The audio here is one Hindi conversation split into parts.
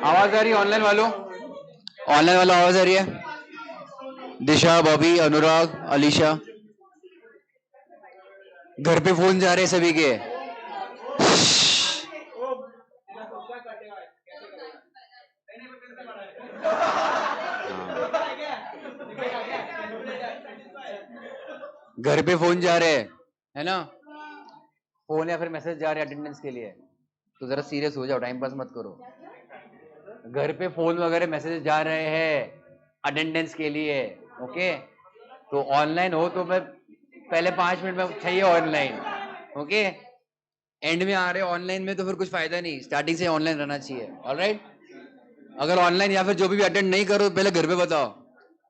आवाज आ रही है ऑनलाइन वालों? ऑनलाइन वालों आवाज आ रही है? दिशा, बॉबी, अनुराग, अलीशा, घर पे फोन जा रहे हैं सभी के। घर पे फोन जा रहे हैं, है ना? फोन या फिर मैसेज जा रहे हैं अटेंडेंस के लिए, तो जरा सीरियस हो जाओ, टाइम पास मत करो। घर पे फोन वगैरह मैसेज जा रहे हैं अटेंडेंस के लिए, ओके? तो ऑनलाइन हो तो मैं पहले 5 मिनट में चाहिए ऑनलाइन, ओके? एंड में आ रहे ऑनलाइन में तो फिर कुछ फायदा नहीं, स्टार्टिंग से ऑनलाइन रहना चाहिए, ऑलराइट? अगर ऑनलाइन या फिर जो भी अटेंड नहीं करो पहले घर पे बताओ,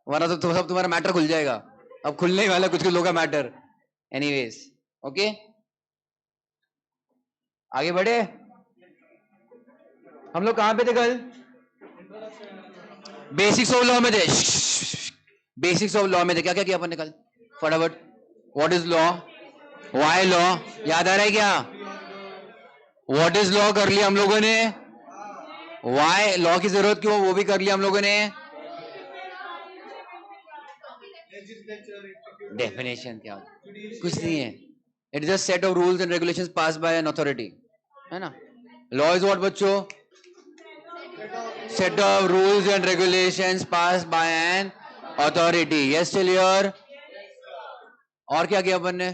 वरना तो सब तुम्हारा मैटर खुल जाएगा। अब खुलने ही वाला कुछ कुछ लोगों का मैटर। एनीवेज, ओके, आगे बढ़े। हम लोग कहां पे थे कल? बेसिक्स ऑफ लॉ में थे। बेसिक्स ऑफ लॉ में थे। क्या क्या किया अपन ने कल? फटाफट। What is law? Why law? याद आ रहा है क्या? व्हाट इज लॉ कर लिया हम लोगों ने। वाई लॉ की जरूरत क्यों, वो भी कर लिया हम लोगों ने। डेफिनेशन क्या? कुछ नहीं है, it is a set of rules and regulations pass by an authority, है ना? लॉ इज व्हाट बच्चों? Set of rules and regulations pass by an authority. Yes clear? और क्या किया अपन ने?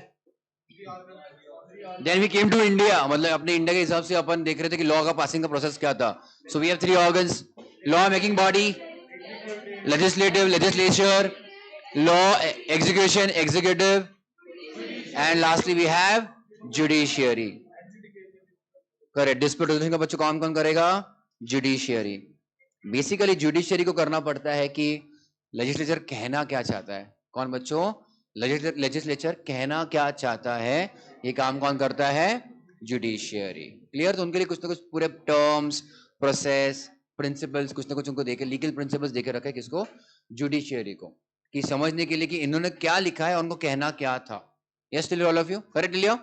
Then we came to India, मतलब अपने इंडिया के हिसाब से अपन देख रहे थे कि लॉ का पासिंग का प्रोसेस क्या था। So we have 3 organs: law making body, legislative legislature, law execution executive, and lastly we have judiciary. Correct. Dispute resolution का बच्चों कौन कौन करेगा? जुडिशियरी। बेसिकली जुडिशियरी को करना पड़ता है कि लेजिस्लेचर कहना क्या चाहता है। कौन बच्चों? लेजिस्लेचर कहना क्या चाहता है, ये काम कौन करता है? जुडिशियरी। क्लियर? तो उनके लिए कुछ ना कुछ पूरे टर्म्स, प्रोसेस, प्रिंसिपल्स कुछ ना कुछ उनको देके, लीगल प्रिंसिपल्स देके रखे किसको? जुडिशियरी को, कि समझने के लिए कि इन्होंने क्या लिखा है, उनको कहना क्या था। Yes till all of you, correct Leo?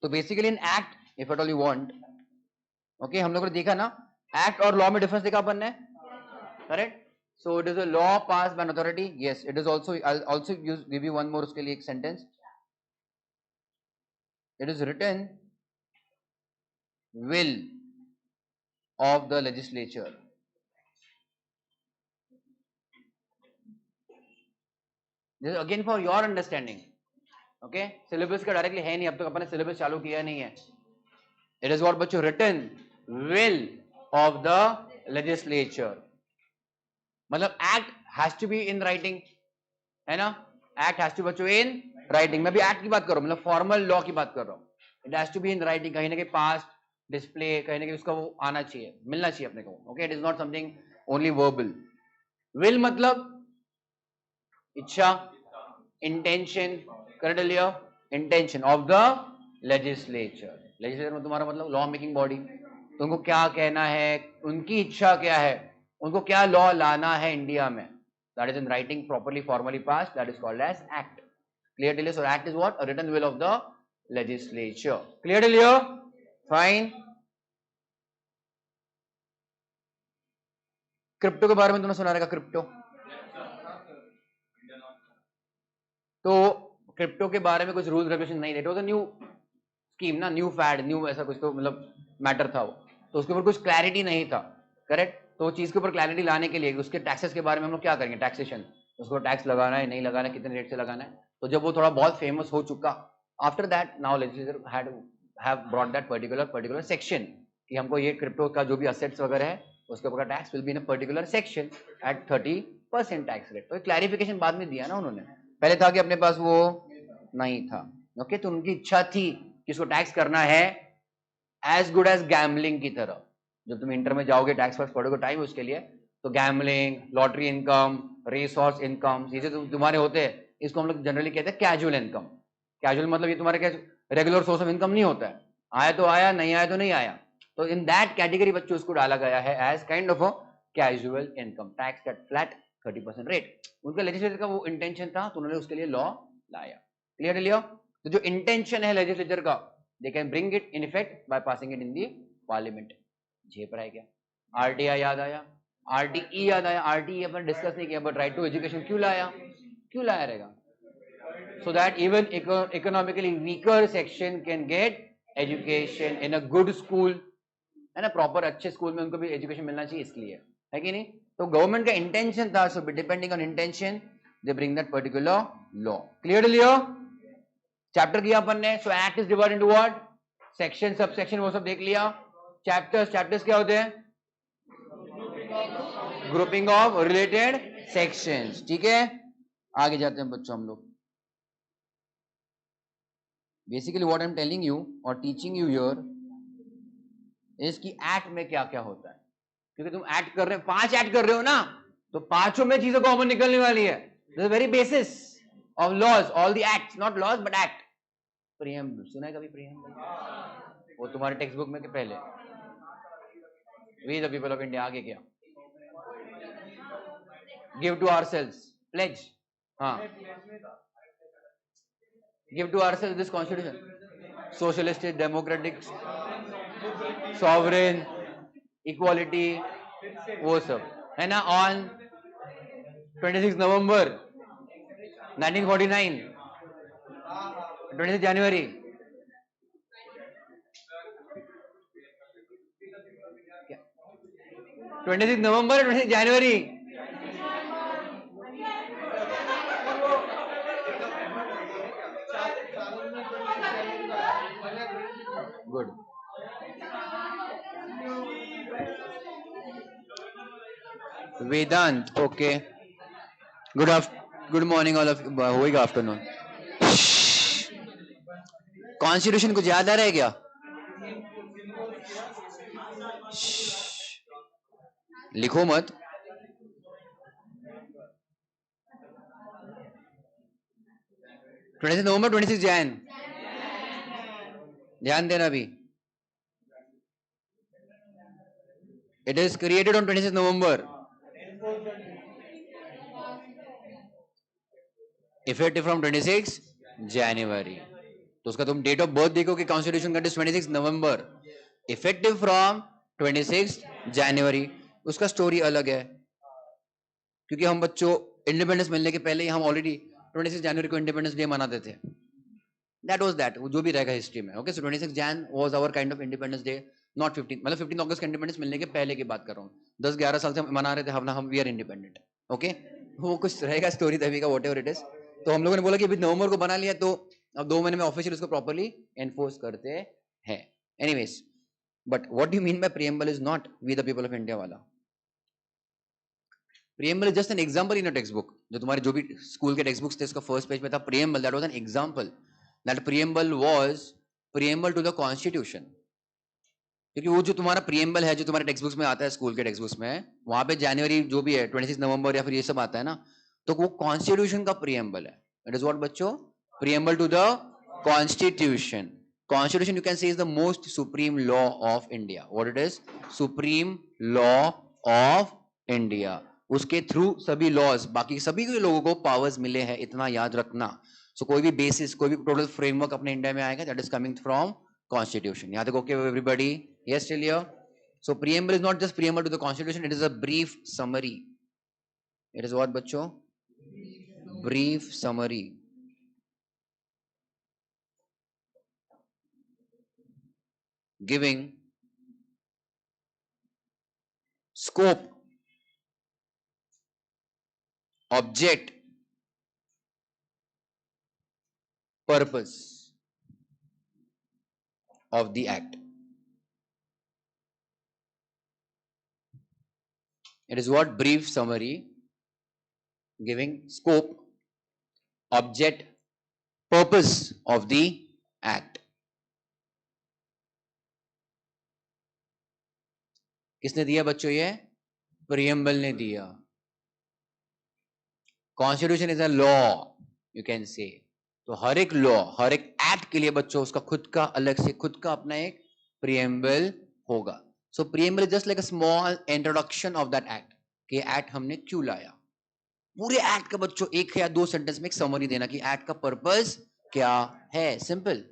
तो basically in act, if at all you want, okay, हम लोगों ने देखा ना एक्ट और लॉ में डिफरेंस देखा अपन ने, correct? So it is a law passed by an authority. Yes, it is also. I'll also give you one more उसके लिए एक sentence. It is written will of the legislature. This is again for your understanding. Okay, syllabus का directly है नहीं, अब तक अपन ने syllabus चालू किया नहीं है. It is what बच्चों written will of the legislature. मतलब act has to be in writing, है ना? Act has to बच्चों in writing. मैं भी act की बात कर रहा हूँ, मतलब formal law की बात कर रहा हूँ. It has to be in writing. कहीं ना कहीं past डिस्प्ले, कहीं ना कहीं उसका वो आना चाहिए, मिलना चाहिए अपने को. Okay, it is not something only verbal. Will मतलब इच्छा, intention, correct Leo? Intention of the legislature. Legislature में तुम्हारा मतलब लॉ मेकिंग बॉडी. तुमको क्या कहना है, उनकी इच्छा क्या है, उनको क्या लॉ लाना है इंडिया में, that is in writing, properly formally pass, that is called as act. Clear till? So act is what? A written will of the legislature. Clear till? Fine. Crypto के बारे में तुमने सुना रहेगा. क्रिप्टो, तो क्रिप्टो के बारे में कुछ रूल्स रेगुलेशन नहीं थे. तो न्यू स्कीम ना, न्यू फैड, न्यू ऐसा कुछ तो मतलब मैटर था वो, तो उसके ऊपर कुछ क्लैरिटी नहीं था. करेक्ट? तो वो चीज के ऊपर क्लैरिटी लाने के लिए उसके टैक्सेस के बारे में हम लोग क्या करेंगे, टैक्सेशन, उसको टैक्स लगाना है नहीं लगाना है, कितने रेट से लगाना है. तो जब वो थोड़ा बहुत फेमस हो चुका, after that now legislature have brought that particular section कि हमको ये क्रिप्टो का जो भी असेट्स वगैरह है उसके ऊपर tax will be in a particular section at 30% tax rate. तो क्लैरिफिकेशन बाद में दिया ना उन्होंने, पहले था कि अपने पास वो नहीं था. ओके, तो उनकी इच्छा थी कि इसको टैक्स करना है एज गुड एज गैम्बलिंग की तरह. जब तुम इंटर में जाओगे, टैक्स फर्स्ट पढ़ोगे टाइम उसके लिए, तो gambling, lottery income, race horse income, ये जो तुम्हारे होते हैं, इसको हम लोग जनरली कहते हैं कैजुअल इनकम. कैजुअल मतलब ये तुम्हारे क्या रेगुलर सोर्स ऑफ इनकम नहीं होता है, आया तो आया, नहीं आया तो नहीं आया. तो इन दैट कैटेगरी बच्चों उसको डाला गया है as kind of a casual income, tax at flat 30% rate. उनका लेजिस्लेचर का वो इंटेंशन था, तो उन्होंने उसके लिए लॉ लाया. Clear Leo? तो जो इंटेंशन है लेजिस्लेचर का, they can bring it in effect by passing it in the parliament. झेप रहा है क्या? आरटीआई याद आया, आरटीई याद आया, आरटीई अपन डिस्कस नहीं किया, बट राइट टू एजुकेशन क्यों लाया? क्यों लाया रहेगा? so that even economically weaker section can get education in a good school, है ना, प्रॉपर अच्छे स्कूल में उनको भी एजुकेशन मिलना चाहिए, इसलिए है कि नहीं? तो गवर्नमेंट का इंटेंशन था, so depending on intention they bring that particular law. Clear Leo? Chapter किया अपन ने। So act is divided into what? Section, subsection, वो सब देख लिया। चैप्टर्स, चैप्टर्स क्या होते हैं? Grouping of related sections. ठीक है, आगे जाते हैं बच्चों हम लोग। Basically what I am telling you और टीचिंग यू हियर इज कि एक्ट में क्या क्या होता है, क्योंकि तुम एक्ट कर रहे हो, 5 एक्ट कर रहे हो ना, तो पांचों में चीजें कॉमन निकलने वाली है। This is very basis of laws, all the acts, not laws but act. Preamble सुना है कभी? प्रियम्बल वो तुम्हारे टेक्स्ट बुक में के पहले, we the people of India, आगे क्या? गिव टू आवरसेल्व्स, प्लेज, हाँ, give to ourselves this constitution, socialistic, democratic, sovereign, equality, वो सब है ना। ऑन 26 नवंबर 1949, 26 जनवरी, क्या 26 नवंबर 26 जनवरी? Good. Vedant, okay, good morning all of, होएगा आफ्टरनून। कॉन्स्टिट्यूशन कुछ याद आ रहा है क्या? लिखो मत। नवंबर 26 जैन, ध्यान देना भी। It is created on 26 November, effective from 26 जनवरी। तो उसका तुम डेट ऑफ बर्थ देखो कि कॉन्स्टिट्यूशन का 26 नवंबर, इफेक्टिव फ्रॉम 26 जनवरी। उसका स्टोरी अलग है, क्योंकि हम बच्चों इंडिपेंडेंस मिलने के पहले ही हम ऑलरेडी 26 जनवरी को इंडिपेंडेंस डे मनाते थे। दैट वाज दैट, जो भी रहेगा हिस्ट्री में। Okay, so 26 Jan was our kind of independence day, not 15, मतलब 15 अगस्त का इंडिपेंडेंस मिलने के पहले की बात कर रहा हूँ। 10-11 साल से हम मना रहे थे, हम वी आर इंडिपेंडेंट। ओके, वो कुछ रहेगा स्टोरी तभी का, वॉट एवर इट इज। तो हम लोगों ने बोला कि अभी नवंबर को बना लिया, तो अब 2 महीने में ऑफिशियल उसको प्रॉपर्ली एनफोर्स करते हैं। Anyways, but what you mean by preamble is not we the people of India वाला। Preamble is just an example in a text book. जो तुम्हारे जो भी स्कूल के टेक्स्ट बुक्स थे, उसका फर्स्ट पेज में था preamble, that was an example, that preamble was preamble to the constitution. क्योंकि वो जो तुम्हारा प्रीएम्बल है, जो तुम्हारे टेक्स्ट बुक्स में आता है, स्कूल के टेक्स्ट बुक्स में, वहां पे जनवरी जो भी है, 26 नवंबर या फिर ये सब आता है ना, तो वो कॉन्स्टिट्यूशन का प्रीएम्बल है। इट इज व्हाट बच्चों? Preamble to the constitution. Constitution you can say is the most supreme law of India. What it is? Supreme law of India. उसके थ्रू सभी लॉज, बाकी सभी के लोगों को पावर्स मिले हैं, इतना याद रखना। सो कोई भी बेसिस, कोई भी टोटल फ्रेमवर्क अपने इंडिया में आएगा, that is coming from Constitution. Yeah, okay, everybody. Yes, still here. So preamble is not just preamble to the Constitution; it is a brief summary. It is what, बच्चों? Brief summary. Giving scope, object, purpose of the act. It is what? Brief summary, giving scope, object, purpose of the act. किसने दिया बच्चों? ये प्रीएम्बल ने दिया। Constitution is a law, you can से। तो हर एक लॉ, हर एक एक्ट के लिए बच्चों उसका खुद का अलग से, खुद का अपना एक प्रीएम्बल होगा। So preamble is just like a small introduction of that act, कि एक्ट हमने क्यों लाया। पूरे एक्ट का बच्चों 1 या 2 सेंटेंस में एक समरी देना कि एक्ट का पर्पस क्या है, simple.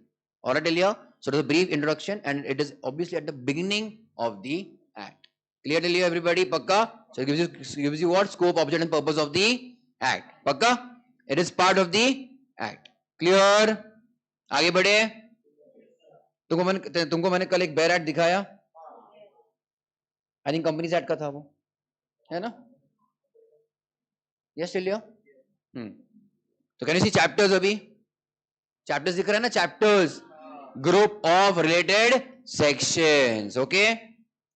Alright, Delia? So it is a brief introduction and it is obviously at the beginning of the act. Clear, Delia, everybody? Pakka? So it gives you what? Scope, object and purpose of the act. Pakka? It is part of the act. Clear? आगे बढ़े. तुमको मैंने कल एक बेयर एड दिखाया. आई थिंक कंपनी एड का था वो, है ना? यस लिया. तो कैन यू सी चैप्टर्स? अभी चैप्टर्स दिख रहे हैं ना? Chapters, group of related sections. Okay,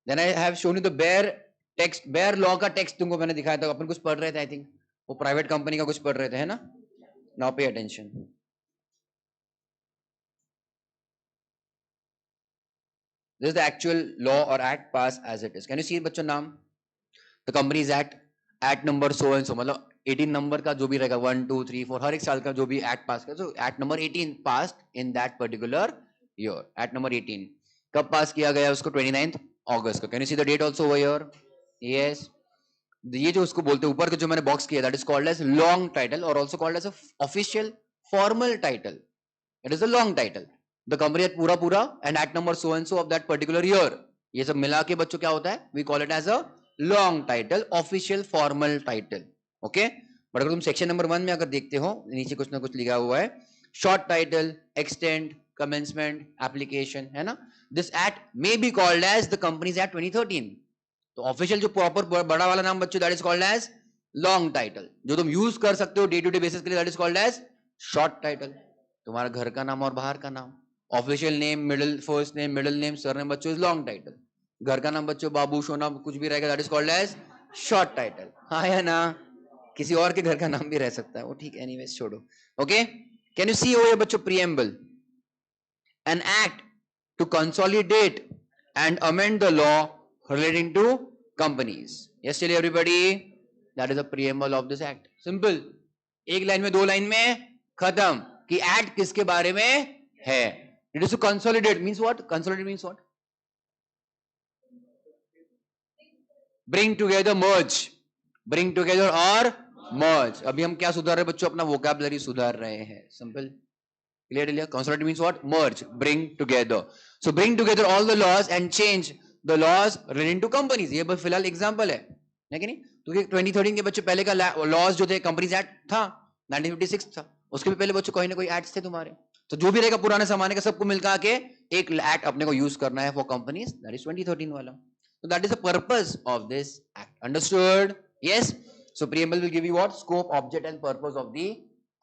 then I have shown you the bare text, bare law का टेक्स्ट तुमको मैंने दिखाया था. अपन कुछ पढ़ रहे थे, आई थिंक वो प्राइवेट कंपनी का कुछ पढ़ रहे थे, है ना? Now pay attention. This is the actual law or act passed as it is. Can you see बच्चों नाम? The Companies Act, Act number so and so, मतलब 18 नंबर का जो भी रहेगा, 1 2 3 4 हर एक साल का जो भी एक्ट पास कर, so act number 18 passed in that particular year. Act number 18 कब पास किया गया उसको? 29th अगस्त को. Can you see the date also over here? Yes. ये जो उसको बोलते हैं ऊपर का जो मैंने बॉक्स किया, that is called as long title और also called as official formal title. It is a long title. The company पूरा and act number so and so of that particular year. ये सब मिला के बच्चों क्या होता है? We call it as a long title, official formal title. Okay, but अगर तुम सेक्शन नंबर 1 में अगर देखते हो, नीचे कुछ ना कुछ लिखा हुआ है, short title, extend, commencement, application, है ना? This act may be called as the companies act 2013. तो ऑफिशियल जो प्रॉपर बड़ा वाला नाम बच्चों, that is called as long title. जो तुम यूज कर सकते हो डे टू डे बेसिस के लिए, that is called as short title. तुम्हारा घर का नाम और बाहर का नाम, official name, middle, first name, middle name, surname बच्चों इज लॉन्ग टाइटल. घर का नाम बच्चों बाबू, सोना, कुछ भी रहेगा, that is called as short title. हाँ या ना? किसी और के घर का नाम भी रह सकता है वो, ठीक है, एनीवेज छोड़ो. Okay, can you see over बच्चों preamble? An act to consolidate and amend the law relating to companies. Yes, चलिए everybody, that is a preamble of this act. Simple, एक लाइन में, 2 लाइन में खत्म कि एक्ट किसके बारे में है. It is to consolidate means what? Consolidate means what? Bring together, merge. Bring together or merge. अभी हम क्या सुधार रहे हैं बच्चों? अपना vocabulary सुधार रहे हैं. Simple, clear, clear. Consolidate means what? Merge, bring together. So bring together all the laws and change the laws relating to companies. ये बस फिलहाल एग्जाम्पल है कि नहीं? क्योंकि 2013 के बच्चों पहले का लॉज जो थे, कंपनीज एक्ट था, 1956 था, उसके भी पहले बच्चों कोई ना कोई एक्ट थे तुम्हारे. तो जो भी रहेगा पुराने जमाने का सबको मिलकर के एक एक्ट अपने को यूज करना है फॉर कंपनीज, दैट इज 2013 वाला. So that is the purpose of this act. Understood? Yes. So preamble will give you what? Scope, object and purpose of the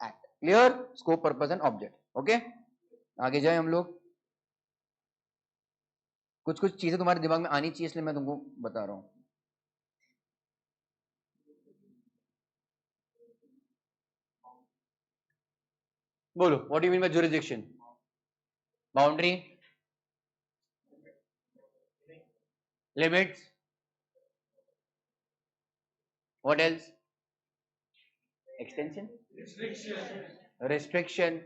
act. Clear? Scope, purpose and object. Okay? आगे जाए हम लोग. कुछ कुछ चीजें तुम्हारे दिमाग में आनी चाहिए, इसलिए मैं तुमको बता रहा हूं. बोलो, what do you mean by jurisdiction? Boundary, limits, what else? Extension, restriction,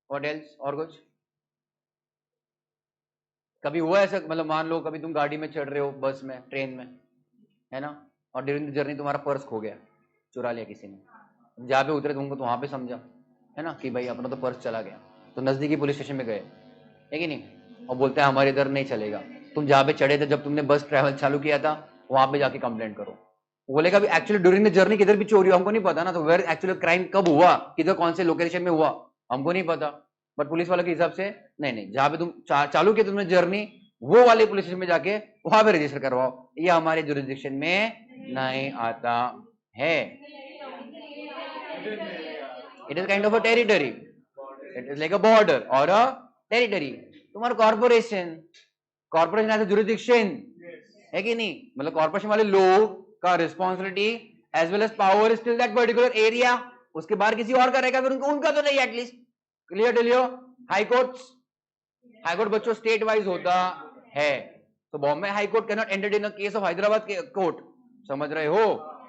what else? और कुछ? कभी हुआ ऐसा, मतलब मान लो कभी तुम गाड़ी में चढ़ रहे हो, बस में, ट्रेन में, है ना, और ड्यूरिंग द जर्नी तुम्हारा पर्स खो गया, चुरा लिया किसी ने. जहाँ पे उतरे तुमको तो वहां पे समझा, है ना, कि भाई अपना तो पर्स चला गया, तो नजदीकी पुलिस स्टेशन में गए, है कि नहीं, और बोलते हैं हमारे इधर नहीं चलेगा. तुम जहाँ पे चढ़े थे, जब तुमने बस ट्रैवल चालू किया था, वहां पे जाके कंप्लेंट करो. बोलेगा भी एक्चुअली ड्यूरिंग द जर्नी किधर भी चोरी हो, हमको नहीं पता ना, तो वेयर एक्चुअली क्राइम कब हुआ, किधर कौन से लोकेशन में हुआ, हमको नहीं पता. बट पुलिस वालों के हिसाब से नहीं, जहाँ पे तुम चालू किया तुमने जर्नी, वो वाले पुलिस स्टेशन में जाके वहां पे रजिस्टर करवाओ. ये हमारे जुरिस्डिक्शन में नहीं आता है. It is kind of a territory. It is like a border और अ टेरिटरी. तुम्हारा कॉर्पोरेशन हैज अ जुरिस्डिक्शन, है कि नहीं? मतलब कॉर्पोरेशन वाले लोग का responsibility as well as power is still that particular area. उसके बाहर किसी और का रहेगा, फिर उनका तो नहीं एटलीस्ट. क्लियर टेलियो? हाई कोर्ट बच्चों स्टेट वाइज होता है. तो Bombay high court can not enter in a case of Hyderabad court. समझ रहे हो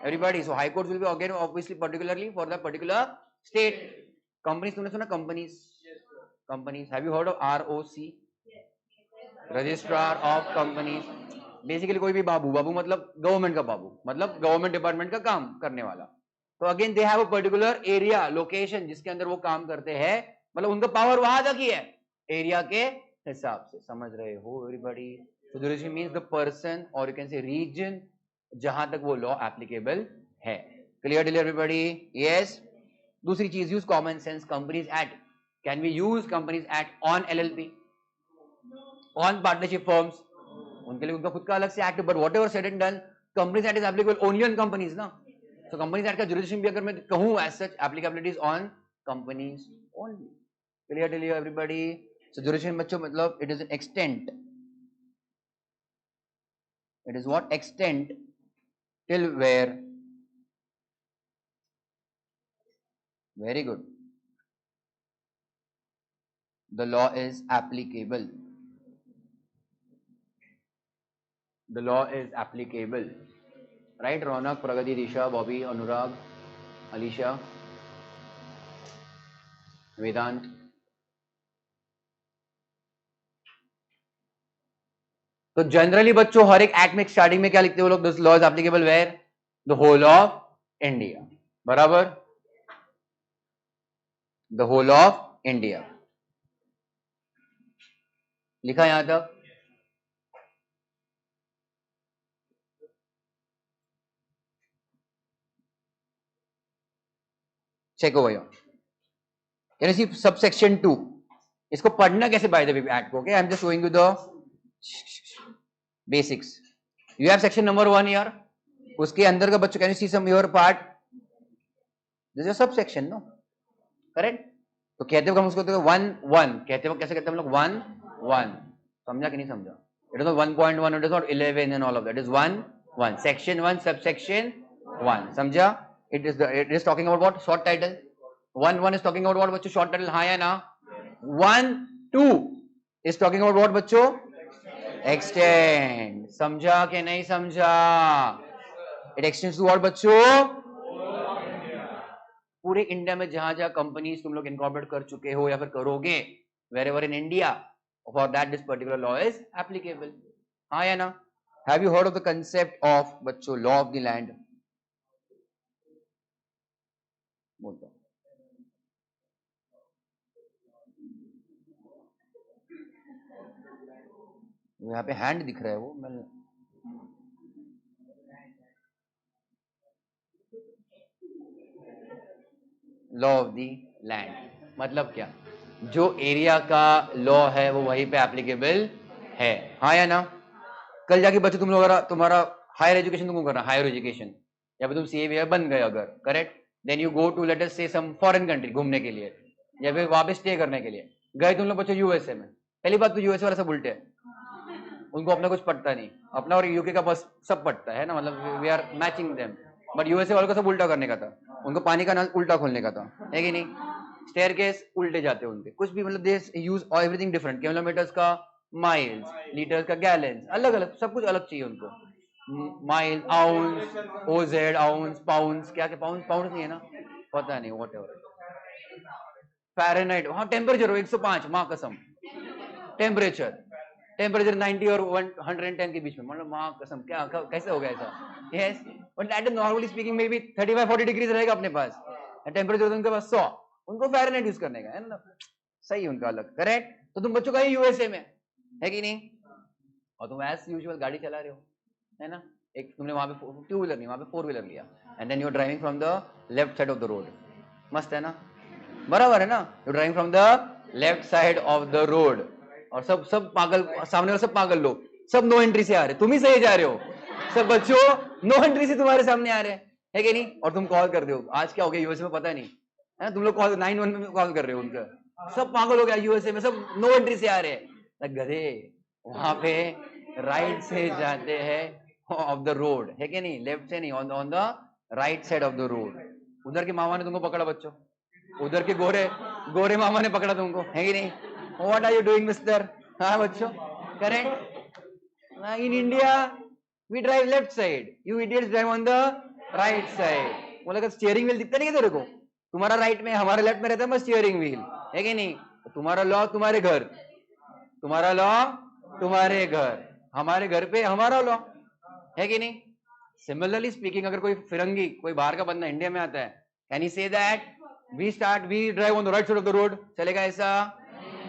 everybody? So high court will be again obviously particularly for the particular state. Companies, तुमने सुना companies? Have you heard of ROC? Registrar of companies. Basically कोई भी बाबू मतलब गवर्नमेंट का बाबू, मतलब गवर्नमेंट डिपार्टमेंट का काम करने वाला. तो again they have a particular area location जिसके अंदर वो काम करते हैं, मतलब उनका पावर वहां तक ही है एरिया के हिसाब से, समझ रहे हो everybody? So jurisdiction means the person or you can say region जहां तक वो लॉ एप्लीकेबल है. Clear dear everybody? यस. दूसरी चीज, use common sense. Companies act, can we use companies act on LLP, on partnership firms? उनके लिए उनका खुद का अलग से act, but whatever said and done, companies act is applicable only on companies ना. सो कंपनीज एक्ट का जुरिडिक्शन भी अगर मैं कहूं as such, applicability is on companies only. Clear dear everybody? So jurisdiction बच्चों मतलब it is an extent. It is what? Extent till where, very good, the law is applicable. The law is applicable. Right? Ronak, Pragati, Disha, Bobby, Anurag, Alisha, Vedant. तो जनरली बच्चों हर एक एक्ट में स्टार्टिंग में क्या लिखते हो लोग? This law is applicable where? The whole of India. बराबर? द होल ऑफ इंडिया लिखा यहां तक. Check over. Can you see subsection 2? इसको पढ़ना कैसे बाय द वे एक्ट को? Okay, I am just showing you the basics. You have section number 1 here. उसके अंदर का बच्चों, can you see some your part? This is subsection, no? Correct. तो कहते हो हम उसको 1 कहते हो. कैसे कहते हैं हम लोग? 1 समझा कि नहीं समझा? It is not 1.1, it is not 11 and all of that. Is 1 section 1 subsection 1. समझा? It is talking about what? Short title. 1 is talking about what बच्चों? Short title. हाँ या ना? 1-2 इज टॉकिंग अबाउट व्हाट बच्चों? एक्सटेंड. समझा कि नहीं समझा? इट एक्सटेंड्स टू व्हाट बच्चों? पूरे इंडिया में जहां जहां कंपनीज तुम लोग इनकॉर्पोरेट कर चुके हो या फिर करोगे, wherever in India, for that this particular law is applicable. हाँ या ना? Have you heard of the concept of बच्चों लॉ ऑफ द लैंड? बोलता हूं. यहाँ पे हैंड दिख रहा है, वो मैं लॉ ऑफ दी लैंड मतलब क्या? जो एरिया का लॉ है वो वहीं पे एप्लीकेबल है. हाँ या ना? कल जाके बच्चे तुम लोग तुम्हारा हायर एजुकेशन तुमको करना, हायर एजुकेशन, या फिर तुम सीए बन गए अगर, correct, then you go to let us say some foreign country घूमने के लिए या फिर वहां पे स्टे करने के लिए गए तुम लोग बच्चों यूएसए में. पहली बात तो यूएसए वाले सब उल्टे हैं, उनको अपना कुछ पड़ता नहीं. अपना और यूके का बस सब पड़ता है ना, मतलब we are matching them. But USA वालों को सब उल्टा करने का था, उनको पानी का नल उल्टा खोलने का था, है कि नहीं? स्टेयरकेस उल्टे जाते हैं उनके, कुछ भी मतलब दे यूज एवरीथिंग डिफरेंट. किलोमीटर्स का माइल्स, लीटर्स का गैलेंस, अलग अलग सब कुछ अलग चाहिए उनको. Mile, ounce, OZ, ounce, pounds, क्या क्या पाउंड पाउंड नहीं है ना, पता नहीं, व्हाटएवर. फ़ारेनहाइट, हाँ टेम्परेचर 105, माँ कसम. टेम्परेचर 90 और 110 के बीच में, मतलब माँ कसम क्या कैसे हो गया ऐसा? Yes, but that is normally speaking may be 35-40 degrees रहेगा अपने पास, टेम्परेचर उनके पास 100, उनको फ़ारेनहाइट यूज करने का है ना, सही उनका अलग. करेक्ट. तो तुम बच्चों का यूएसए में है कि नहीं, और तुम एज यूजुअल गाड़ी चला रहे हो, है ना? एक तुमने वहां पे 2 व्हीलर नहीं, वहां पे 4 व्हीलर लिया, and then you are driving from the left side of the road. मस्त है ना? बराबर है ना? You driving from the left side of the road, और सब सब पागल, सामने वाले सब पागल लोग, सब नो एंट्री से आ रहे, तुम ही सही जा रहे हो. सब बच्चों नो एंट्री से तुम्हारे सामने आ रहे हैं, है कि नहीं? और तुम कॉल कर रहे हो, आज क्या हो गया यूएसए में पता नहीं है ना, तुम लोग कॉल 91 में कॉल कर रहे हो, उनका सब पागल हो गया यूएसए में, सब नो एंट्री से आ रहे हैं. गधे, वहां पे राइट से जाते हैं ऑफ द रोड, है कि नहीं? लेफ्ट से नहीं, on the right side of the road. उधर के मामा ने तुमको पकड़ा बच्चों, उधर के गोरे मामा ने पकड़ा तुमको, है कि नहीं? What are you doing mister? हाँ बच्चों, correct. In India we drive left side, you idiots drive on the right side. बोला स्टीयरिंग व्हील दिखता नहीं है तेरे को? तुम्हारा राइट में हमारे लेफ्ट में रहता है स्टीयरिंग व्हील, है कि नहीं? तुम्हारा लॉ तुम्हारे घर, तुम्हारा लॉ तुम्हारे घर, हमारे घर पे हमारा लॉ, है कि नहीं? सिमिलरली स्पीकिंग, अगर कोई फिरंगी, कोई बाहर का बंदा इंडिया में आता है, can he say that we drive on the right side of the road? चलेगा ऐसा?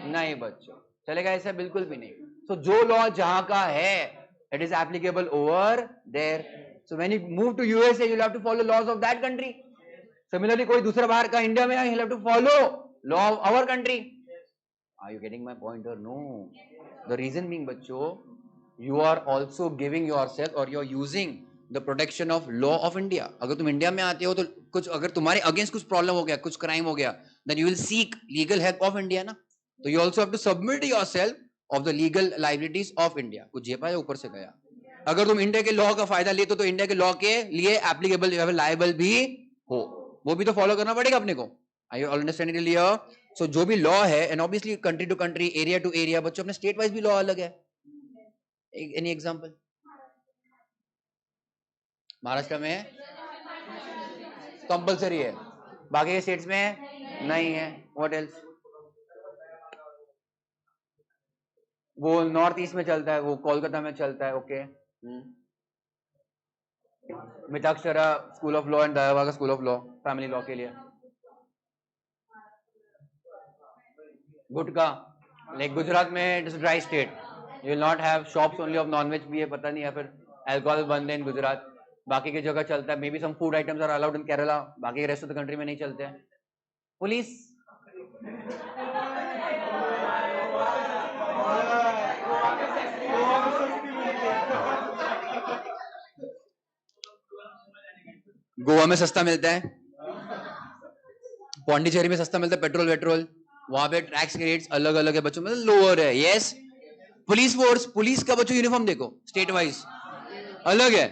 नहीं बच्चों, चलेगा ऐसा बिल्कुल भी नहीं. So जो लॉ जहां का है, it is applicable over there. So when you move to USA, you'll have to follow laws of that country. Similarly, कोई दूसरा बाहर का इंडिया में, he'll have to follow law of our country. Are you getting my point or no? The reason being बच्चों, you are also giving yourself or you're using the protection of law of India. अगर तुम इंडिया में आते हो तो कुछ, अगर तुम्हारे अगेंस्ट कुछ प्रॉब्लम हो गया, कुछ क्राइम हो गया, then you will seek legal help of India ना. तो you also have to submit yourself of the legal liabilities of India. कुछ झेपा या ऊपर से गया. अगर तुम इंडिया के लॉ का फायदा लेते हो तो इंडिया के लॉ के लिए एप्लीकेबल लायबल भी हो, वो भी तो फॉलो करना पड़ेगा अपने को. I you understanding clear? So जो भी लॉ है, and obviously country to country, area to area, बच्चों अपने स्टेट वाइज भी लॉ अलग है. Any example? महाराष्ट्र में कंपलसरी है, बाकी के स्टेट्स में नहीं है. What else? वो नॉर्थ ईस्ट में चलता है, वो कोलकाता में चलता है. Okay. Mitakshara school of law and Dayabhaga school of law, family law के लिए. गुटका, लाइक गुजरात में it is dry state, you will not have shops only of non veg भी है, पता नहीं, या फिर अल्कोहल बंद है इन गुजरात. बाकी की जगह चलता है. Maybe some food items are allowed in Kerala, बाकी के रेस्ट ऑफ द कंट्री में नहीं चलते हैं. पुलिस गोवा में सस्ता मिलता है, पौंडीचेरी में सस्ता मिलता है पेट्रोल वेट्रोल, वहां पे टैक्स के रेट्स अलग अलग है बच्चों, मतलब लोअर है. यस. पुलिस फोर्स, पुलिस का बच्चों यूनिफॉर्म देखो स्टेट वाइज अलग है.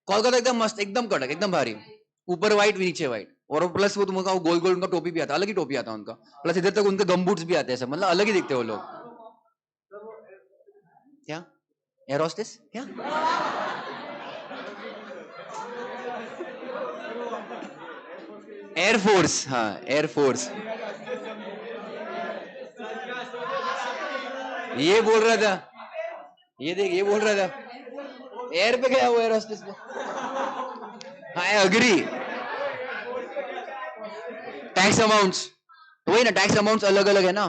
कोलकाता एकदम मस्त, एकदम कड़क, एकदम भारी, ऊपर व्हाइट नीचे व्हाइट, और प्लस वो तुमका वो गोल गोल उनका टोपी भी आता है, अलग ही टोपी आता है उनका, प्लस इधर तक उनके गम बूट्स भी आते हैं सब, मतलब अलग ही दिखते हैं वो लोग. क्या एयर होस्टेस? क्या एयरफोर्स? हाँ एयरफोर्स. ये बोल रहा था, ये देख, ये बोल रहा था एयर पे गया वो एयर होस्टेस पे. I agree. टैक्स अमाउंट्स, वही ना, टैक्स अमाउंट्स अलग अलग है ना,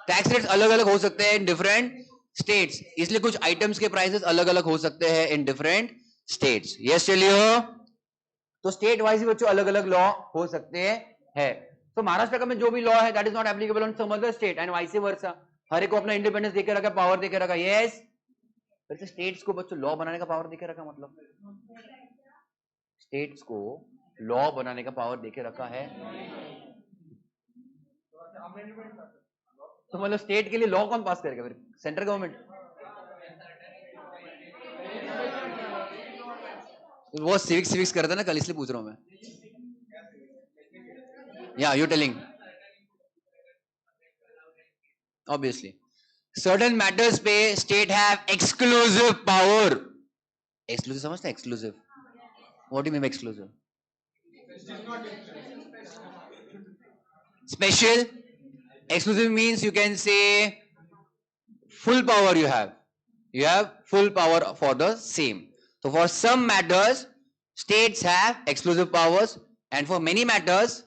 टैक्स रेट्स अलग अलग हो सकते हैं इन डिफरेंट स्टेट्स, इसलिए कुछ आइटम्स के प्राइसेस अलग अलग हो सकते हैं इन डिफरेंट स्टेट्स. यस चलिए. तो स्टेट वाइज भी बच्चों अलग अलग लॉ हो सकते हैं. तो महाराष्ट्र का में जो भी लॉ है that is not applicable on some other state and vice versa. हर एक को अपना इंडिपेंडेंस देके रखा, पावर देके रखा. यस. वैसे स्टेट्स को बच्चों लॉ बनाने का पावर देके रखा, मतलब स्टेट्स को लॉ बनाने का पावर देके रखा है. तो मतलब स्टेट के लिए लॉ कौन पास करेगा फिर? Central government. वो सिविक्स कर रहा था ना कल, इसलिए पूछ रहा हूं मैं. Yeah you telling obviously certain matters पे state have exclusive power. Exclusive समझते हैं? Exclusive, what do you mean exclusive? Special. Exclusive means you can say full power you have full power for the same. So for some matters states have exclusive powers, and for many matters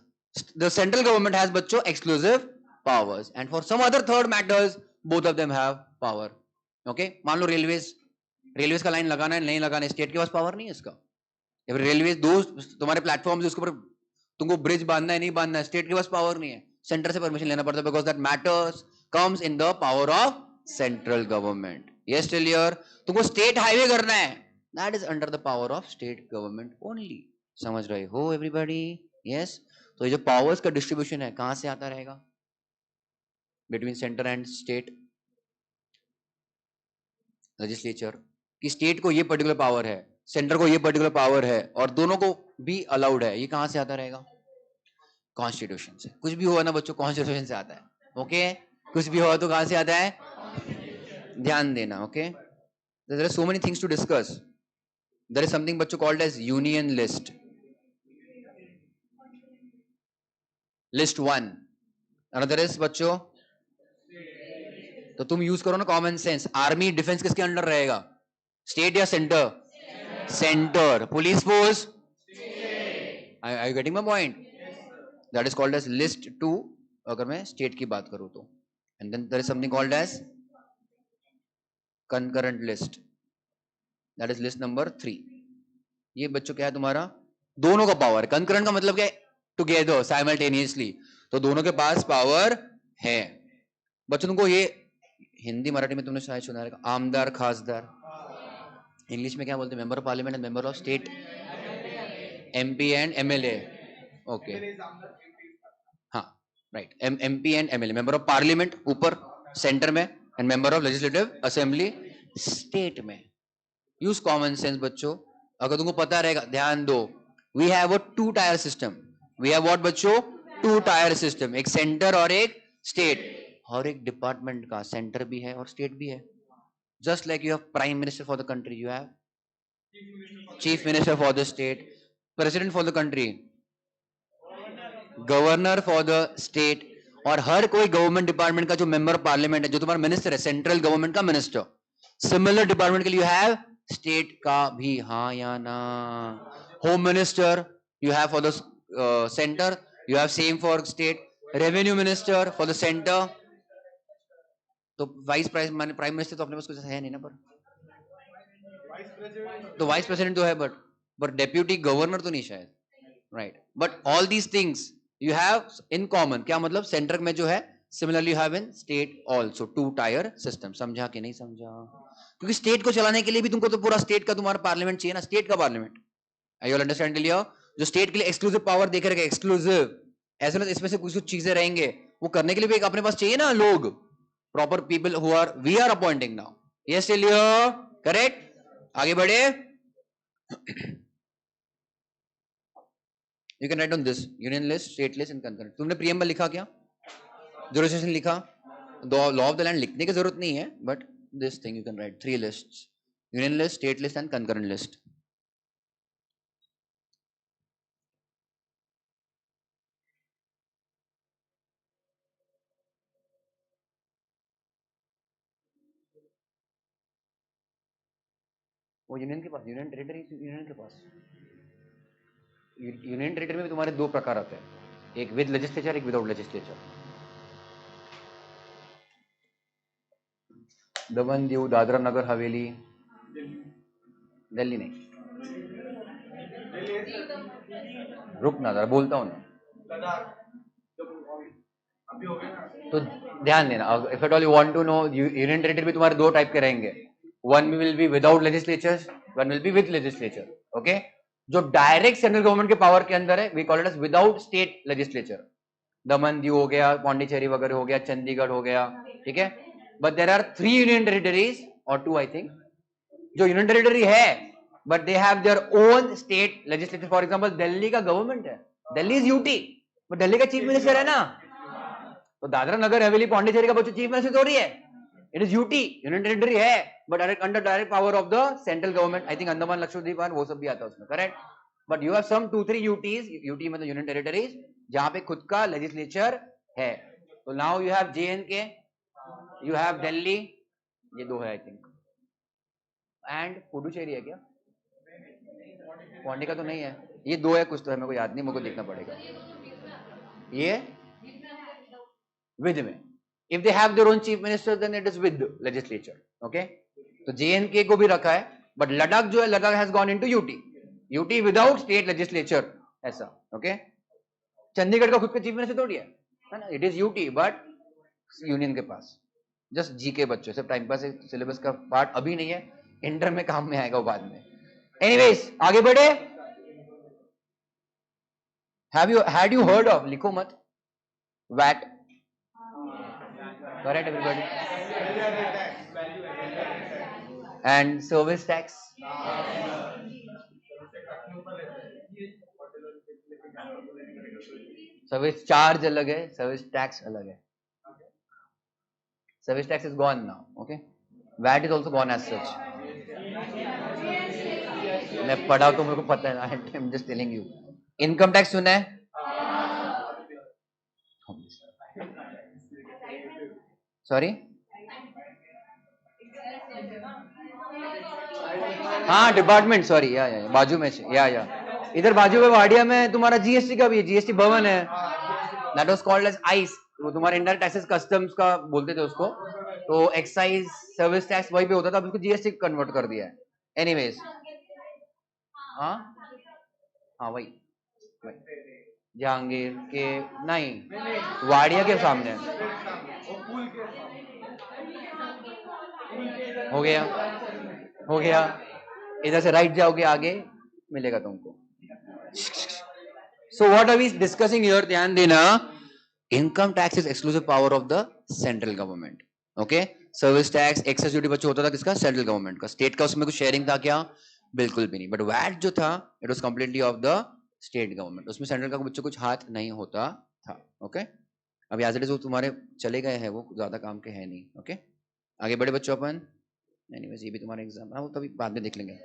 the central government has बच्चों exclusive powers, and for some other third matters both of them have power. Okay, मान लो रेलवेज का लाइन लगाना है नहीं लगाना है, स्टेट के पास पावर नहीं है इसका. या फिर रेलवेज दो तुम्हारे प्लेटफॉर्म उसके ऊपर तुमको ब्रिज बांधना है नहीं बांधना है, स्टेट के पास पावर नहीं है, सेंटर से परमिशन लेना पड़ता है, because that matters comes in the power of central government. Yes clear. तुमको स्टेट हाईवे करना है, that is under the power of state government only. समझ रहे हो एवरीबॉडी? यस. तो ये जो पावर्स का डिस्ट्रीब्यूशन है कहां से आता रहेगा? Between centre and state. Legislature कि स्टेट को ये पर्टिकुलर पावर है, सेंटर को ये पर्टिकुलर पावर है, और दोनों को भी अलाउड है. ये कहां से आता रहेगा? कॉन्स्टिट्यूशन से. कुछ भी हुआ ना बच्चों, कॉन्स्टिट्यूशन से आता है. ओके. कुछ भी हुआ तो कहां से आता है? ध्यान देना. Okay. There are so many things to discuss. There is something बच्चों called as union list. List 1. Another is बच्चों, तो तुम यूज करो ना कॉमन सेंस. आर्मी डिफेंस किसके अंडर रहेगा? स्टेट या centre? Centre. Police force. Are you getting my point? That is called as list 2 अगर मैं स्टेट की बात करूं तो. And then there is something called as concurrent list. That is list number 3. ये बच्चों क्या है तुम्हारा? दोनों का पावर. कंकरेंट का मतलब क्या है? Together, simultaneously. तो दोनों के पास पावर है. बच्चों तुमको ये हिंदी मराठी में तुमने शायद सुना है, आमदार खासदार. इंग्लिश में क्या बोलते हैं? Member of parliament and member of state. MP and MLA. Okay, हाँ, right. MP and MLA, member of parliament ऊपर सेंटर में, and member of legislative assembly state में. यूज कॉमन सेंस बच्चों. अगर तुमको पता रहेगा, ध्यान दो. We have a 2 tier system. We have what बच्चों? 2 टायर सिस्टम. एक सेंटर और एक स्टेट. और एक डिपार्टमेंट का सेंटर भी है और स्टेट भी है. Just like you have prime minister for the country, you have chief minister for the state, president for the country, governor for the state. और हर कोई गवर्नमेंट डिपार्टमेंट का जो मेंबर ऑफ पार्लियामेंट है, जो तुम्हारा मिनिस्टर है, सेंट्रल गवर्नमेंट का मिनिस्टर. सिमिलर डिपार्टमेंट के लिए यू हैव स्टेट का भी. हाँ या ना? Home minister you have for the centre, you have same for state. Revenue minister for the centre. तो वाइस प्राइम मिनिस्टर तो अपने पास कुछ है नहीं ना. पर तो वाइस प्रेसिडेंट तो है, बट डेप्यूटी गवर्नर तो नहीं शायद. Right. But all these things you have in common. क्या मतलब? सेंटर में जो है, similarly have in state also. 2 tier system. समझा कि नहीं समझा? क्योंकि स्टेट को चलाने के लिए भी तुमको तो पूरा स्टेट का तुम्हारा पार्लियामेंट चाहिए ना. स्टेट का पार्लियामेंट. आई ऑल अंडरस्टैंड क्लियर? जो स्टेट के लिए एक्सक्लूसिव पावर देखे रखे, एक्सक्लूसिव, ऐसे में इसमें से कुछ कुछ चीजें रहेंगे, वो करने के लिए भी एक अपने पास चाहिए ना लोग. Proper people who are we are appointing now. Yes clear? Correct. आगे बढ़े. You can write on this union list, state list and concurrent. तुमने प्रियम्बल लिखा क्या? जुरिसडिक्शन लिखा? लॉ ऑफ द लैंड लिखने की जरूरत नहीं है, but this thing you can right. 3 lists: union list, state list and concurrent list. वो यूनियन के पास, यूनियन टेरिटरी, यूनियन के पास. यूनियन टेरिटरी में भी तुम्हारे 2 प्रकार आते हैं, एक विद लेजिस्लेचर, एक विदाउट लेजिस्लेचर. दमन, दीव, दादरा नगर हवेली, दिल्ली नहीं. रुक ना जरा, बोलता हूं ना. तो ध्यान देना. If at all you want to know, union territory भी तुम्हारे 2 टाइप के रहेंगे. One will be without legislature, one will be with legislature. Okay. जो डायरेक्ट सेंट्रल गवर्नमेंट के पावर के अंदर है, we call it as without state legislature. Daman Diu हो गया, पौंडीचेरी वगैरह हो गया, चंडीगढ़ हो गया. ठीक है. But there are 3 union territories और 2 आई थिंक, जो यूनियन टेरिटरी है but they have their own state legislature. For example Delhi का गवर्नमेंट है, Delhi is UT, but Delhi का चीफ मिनिस्टर है ना. तो दादरा नगर हवेली पौंडीचेरी का बच्चा चीफ मिनिस्टर थोड़ी है. It is UT, union territory है, but under direct power of the central government. I think Andaman Lakshadweep वो सब भी आता है उसमें. Correct. But you have some 2-3 UTs, UT मतलब यूनियन टेरिटरीज, जहां पे खुद का लेजिस्लेचर है. तो now you have JNK, you have Delhi, ये 2 है आई थिंक. एंड पुडुचेरी है क्या? पौंडी का तो नहीं है. ये 2 है कुछ तो है, मेरे को याद नहीं, मेरे को देखना पड़ेगा. ये विद में. If they have their own chief minister, then it is with legislature. Okay? तो JNK को भी रखा है, but लद्दाख जो है, Ladakh has gone into UT. UT without state legislature, ऐसा. Okay? चंडीगढ़ का खुद का चीफ मिनिस्टर थोड़ी है ना. It is UT, but union के पास. जस्ट जीके बच्चों, सिर्फ टाइम पास. सिलेबस का पार्ट अभी नहीं है, इंटर में काम में आएगा वो बाद में. एनीवेज आगे बढ़े. had you heard of, लिखो मत, VAT. Correct everybody? And service tax. Service charge अलग है, सर्विस टैक्स अलग है. Service tax is gone now. Okay. VAT is also gone as such. मैं पढ़ा तो मेरे को पता है ना. I am just telling you. Income tax सुना है? सॉरी, हाँ डिपार्टमेंट, सॉरी, या बाजू में, या इधर बाजू में वाडिया में तुम्हारा जीएसटी का भी है, जीएसटी भवन है, that was called as ice, वो तुम्हारे इंडायरेक्ट टैक्सेस कस्टम्स का बोलते थे उसको, तो एक्साइज सर्विस टैक्स वही पे होता था, अब उसको जीएसटी कन्वर्ट कर दिया है। एनीवेज, हाँ हाँ वही वही जहांगीर के, नहीं वाडिया के सामने हो गया, हो गया, इधर से राइट जाओगे आगे मिलेगा तुमको। So what are we discussing here, ध्यान देना, income tax is exclusive power of the central government. Okay, service tax excise duty बच्चों होता था किसका, सेंट्रल गवर्नमेंट का। स्टेट का उसमें कुछ शेयरिंग था क्या, बिल्कुल भी नहीं। बट वैट जो था it was completely off the state government, उसमें सेंट्रल का बच्चों कुछ हाथ नहीं होता था। ओके, अब एज इट इज वो तुम्हारे चले गए हैं, वो ज्यादा काम के है नहीं। ओके, आगे बढ़े बच्चों अपन। एनीवेज ये भी तुम्हारा एग्जाम है, वो तभी बाद में देख लेंगे।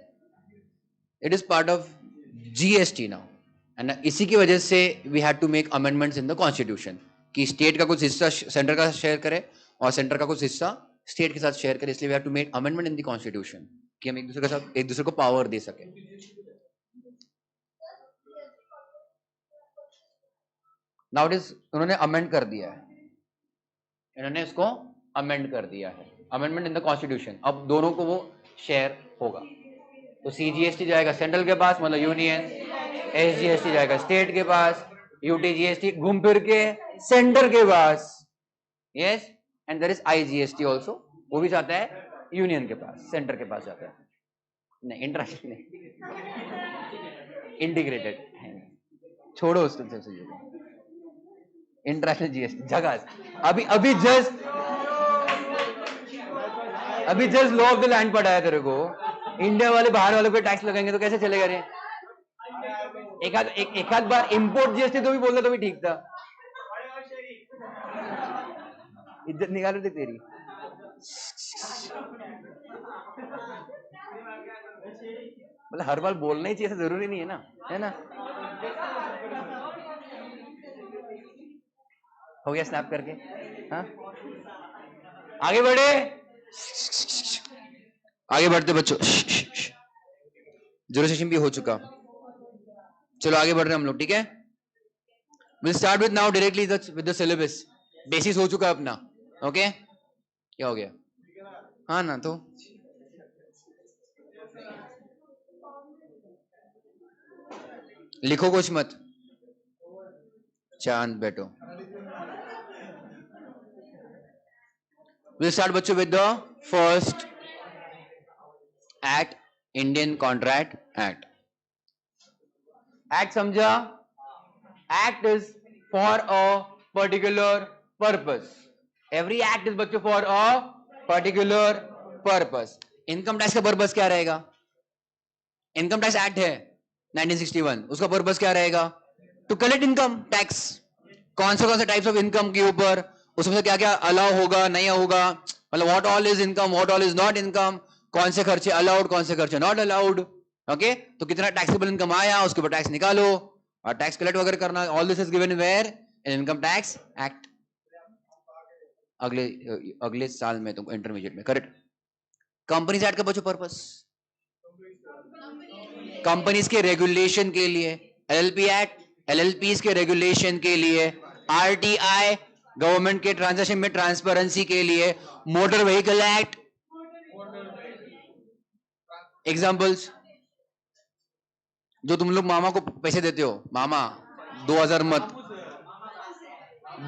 It is part of GST now, and इसी की वजह से we had to make amendments in the constitution कि स्टेट का कुछ हिस्सा सेंटर का शेयर करे और सेंटर का कुछ हिस्सा स्टेट के साथ शेयर करे। इसलिए we have to make amendment in the constitution कि हम एक दूसरे के साथ एक दूसरे को पावर दे सके। नाउ इट इज, उन्होंने अमेंड कर दिया है, इन्होंने इसको अमेंड कर दिया है, अमेंडमेंट इन द कॉन्स्टिट्यूशन। अब दोनों को वो शेयर होगा, तो सीजीएसटी जाएगा सेंट्रल के पास, मतलब यूनियन, एसजीएसटी जाएगा स्टेट के पास, यूटीजीएसटी घूम फिर के सेंटर के पास, yes, and there is IGST also, वो भी जाता है यूनियन के पास, सेंटर के पास जाता है, नहीं इंटरनेशनल नहीं, इंटीग्रेटेड, छोड़ो उस तुमसे इंटरनेशनल जीएसटी जगह। अभी just law of the land पढ़ाया तेरे को, इंडिया वाले बाहर वालों पे टैक्स लगाएंगे तो कैसे चलेगा रे? एक आध बार इंपोर्ट जीएसटी तो भी बोलता तो भी ठीक था, इज्जत निकाल रहे थे तेरी। मतलब हर बार बोलना ही चाहिए, जरूरी नहीं है ना, है ना? हो गया स्नैप करके, हाँ आगे बढ़े, आगे बढ़ते बच्चों, जुरिस्डिक्शन भी हो चुका, चलो आगे बढ़ रहे हैं हम लोग, ठीक है। Will start with now directly with the syllabus, basis हो चुका है अपना। ओके, क्या हो गया? हाँ ना, तो लिखो कुछ मत, चांद बैठो। विल स्टार्ट बच्चों with the first act, Indian contract act. Act समझा? Act is for a particular purpose, every act is बच्चों for a particular purpose. Income tax का पर्पस क्या रहेगा? इनकम टैक्स एक्ट है 1961, उसका पर्पस क्या रहेगा? To collect income tax. कौन से टाइप्स ऑफ इनकम के ऊपर, उसमें से क्या क्या अलाउ होगा नहीं होगा, मतलब what all is income, what all is not income, कौन से खर्चे अलाउड, कौन से खर्चे नॉट अलाउड। ओके, तो कितना टैक्सेबल इनकम आया उसके ऊपर टैक्स निकालो और टैक्स कलेक्ट वगैरह करना। All this is given where in income tax act. अगले अगले साल में तुमको इंटरमीडिएट में, करेक्ट। कंपनीज एक्ट का बच्चों पर्पस, कंपनीज के रेगुलेशन के लिए। एलएलपी एक्ट, एलएलपीज के रेगुलेशन के लिए। आरटीआई, गवर्नमेंट के ट्रांजैक्शन में ट्रांसपेरेंसी के लिए। मोटर व्हीकल एक्ट, एग्जांपल्स, जो तुम लोग मामा को पैसे देते हो, मामा 2000 मत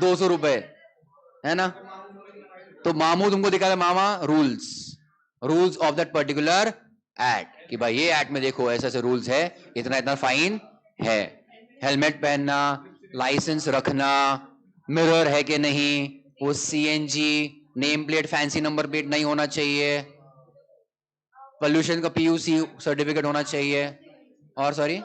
200 रुपए, है ना, तो मामू तुमको दिखा रहा, मामा rules, rules of that particular act, कि भाई ये एक्ट में देखो ऐसे ऐसे रूल्स है, इतना इतना फाइन है, हेलमेट पहनना, लाइसेंस रखना, मिरर है कि नहीं, वो CNG name plate fancy number plate नहीं होना चाहिए, पोल्यूशन का पीयूसी सर्टिफिकेट होना चाहिए, और सॉरी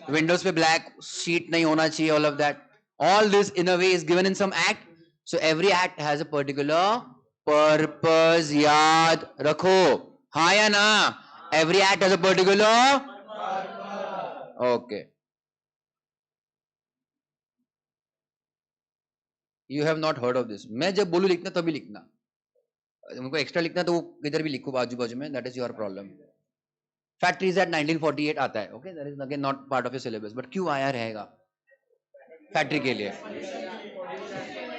विंडोज पे ब्लैक शीट नहीं होना चाहिए, all of that, all this in a way is given in some act. So every act has a particular purpose, याद रखो, हाँ या ना? Every act has a particular okay. You have not heard of this. मैं जब बोलूं लिखना तभी लिखना, तुमको एक्स्ट्रा लिखना तो इधर भी लिखो बाजू बाजू में, that is your problem. Factories at 1948 आता है, okay, that is again not part of your syllabus, but क्यों आया रहेगा फैक्ट्री के लिए?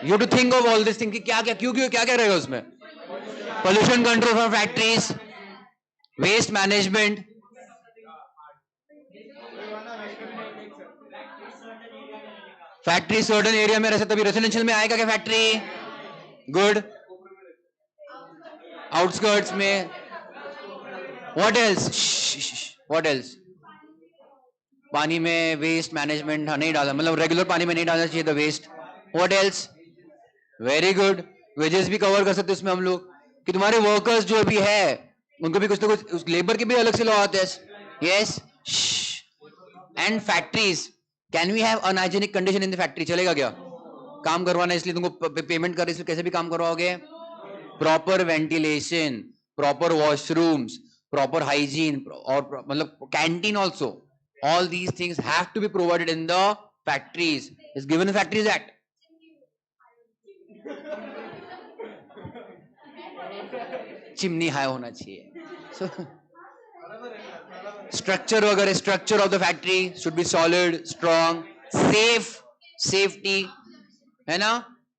You to think of all this thing कि क्या क्या क्यों क्यों क्या क्या रहेगा उसमें. Pollution control for factories, waste management. Factory certain area में रहे तभी रेसिडेंशियल में आएगा क्या फैक्ट्री? गुड. आउटस्कर्ट्स में. What else? What else? पानी में वेस्ट मैनेजमेंट नहीं डालना, मतलब रेगुलर पानी में नहीं डालना चाहिए the waste. What else? Very good. Wages भी कवर कर सकते हैं इसमें हम लोग कि तुम्हारे वर्कर्स जो भी है उनको भी कुछ ना कुछ, उस लेबर के भी अलग से लॉ आते हैं. Yes. And factories, can we have unhygienic condition in the factory? चलेगा क्या? काम करवाना इसलिए तुमको पेमेंट कर रहे, इसलिए कैसे भी काम करवाओगे. Proper ventilation, proper washrooms, proper hygiene, और मतलब canteen also. All these things have to be provided in the factories. It's given in the Factories Act. Chimney high होना चाहिए. So, स्ट्रक्चर वगैरह, structure of the factory should be solid, strong, safe, safety है ना.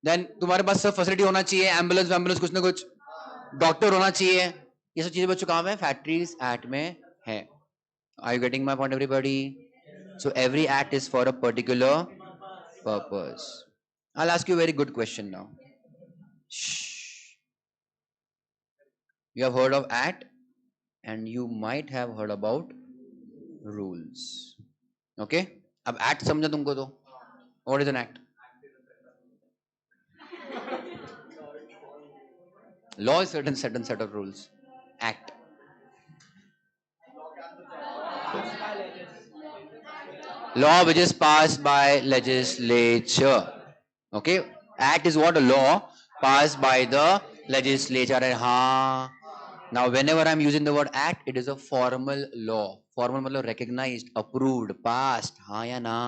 देन तुम्हारे पास सब फैसिलिटी होना चाहिए, एम्बुलेंस एम्बुलेंस कुछ ना कुछ, डॉक्टर होना चाहिए. ये सब चीजें बच्चों काम है फैक्ट्रीज एक्ट में है. Are you getting my point, everybody? So every act is for a particular purpose. I'll ask you a very good question now. Shh. You have heard of act and you might have heard about rules. Okay? अब act समझा तुमको तो. What is an act? Law is certain set of rules. Act. Law which is passed by legislature. Okay? Act is what? A law passed by the legislature. And हाँ, now whenever I'm using the word act, it is a formal law. Formal मतलब recognized, approved, passed. हाँ या ना?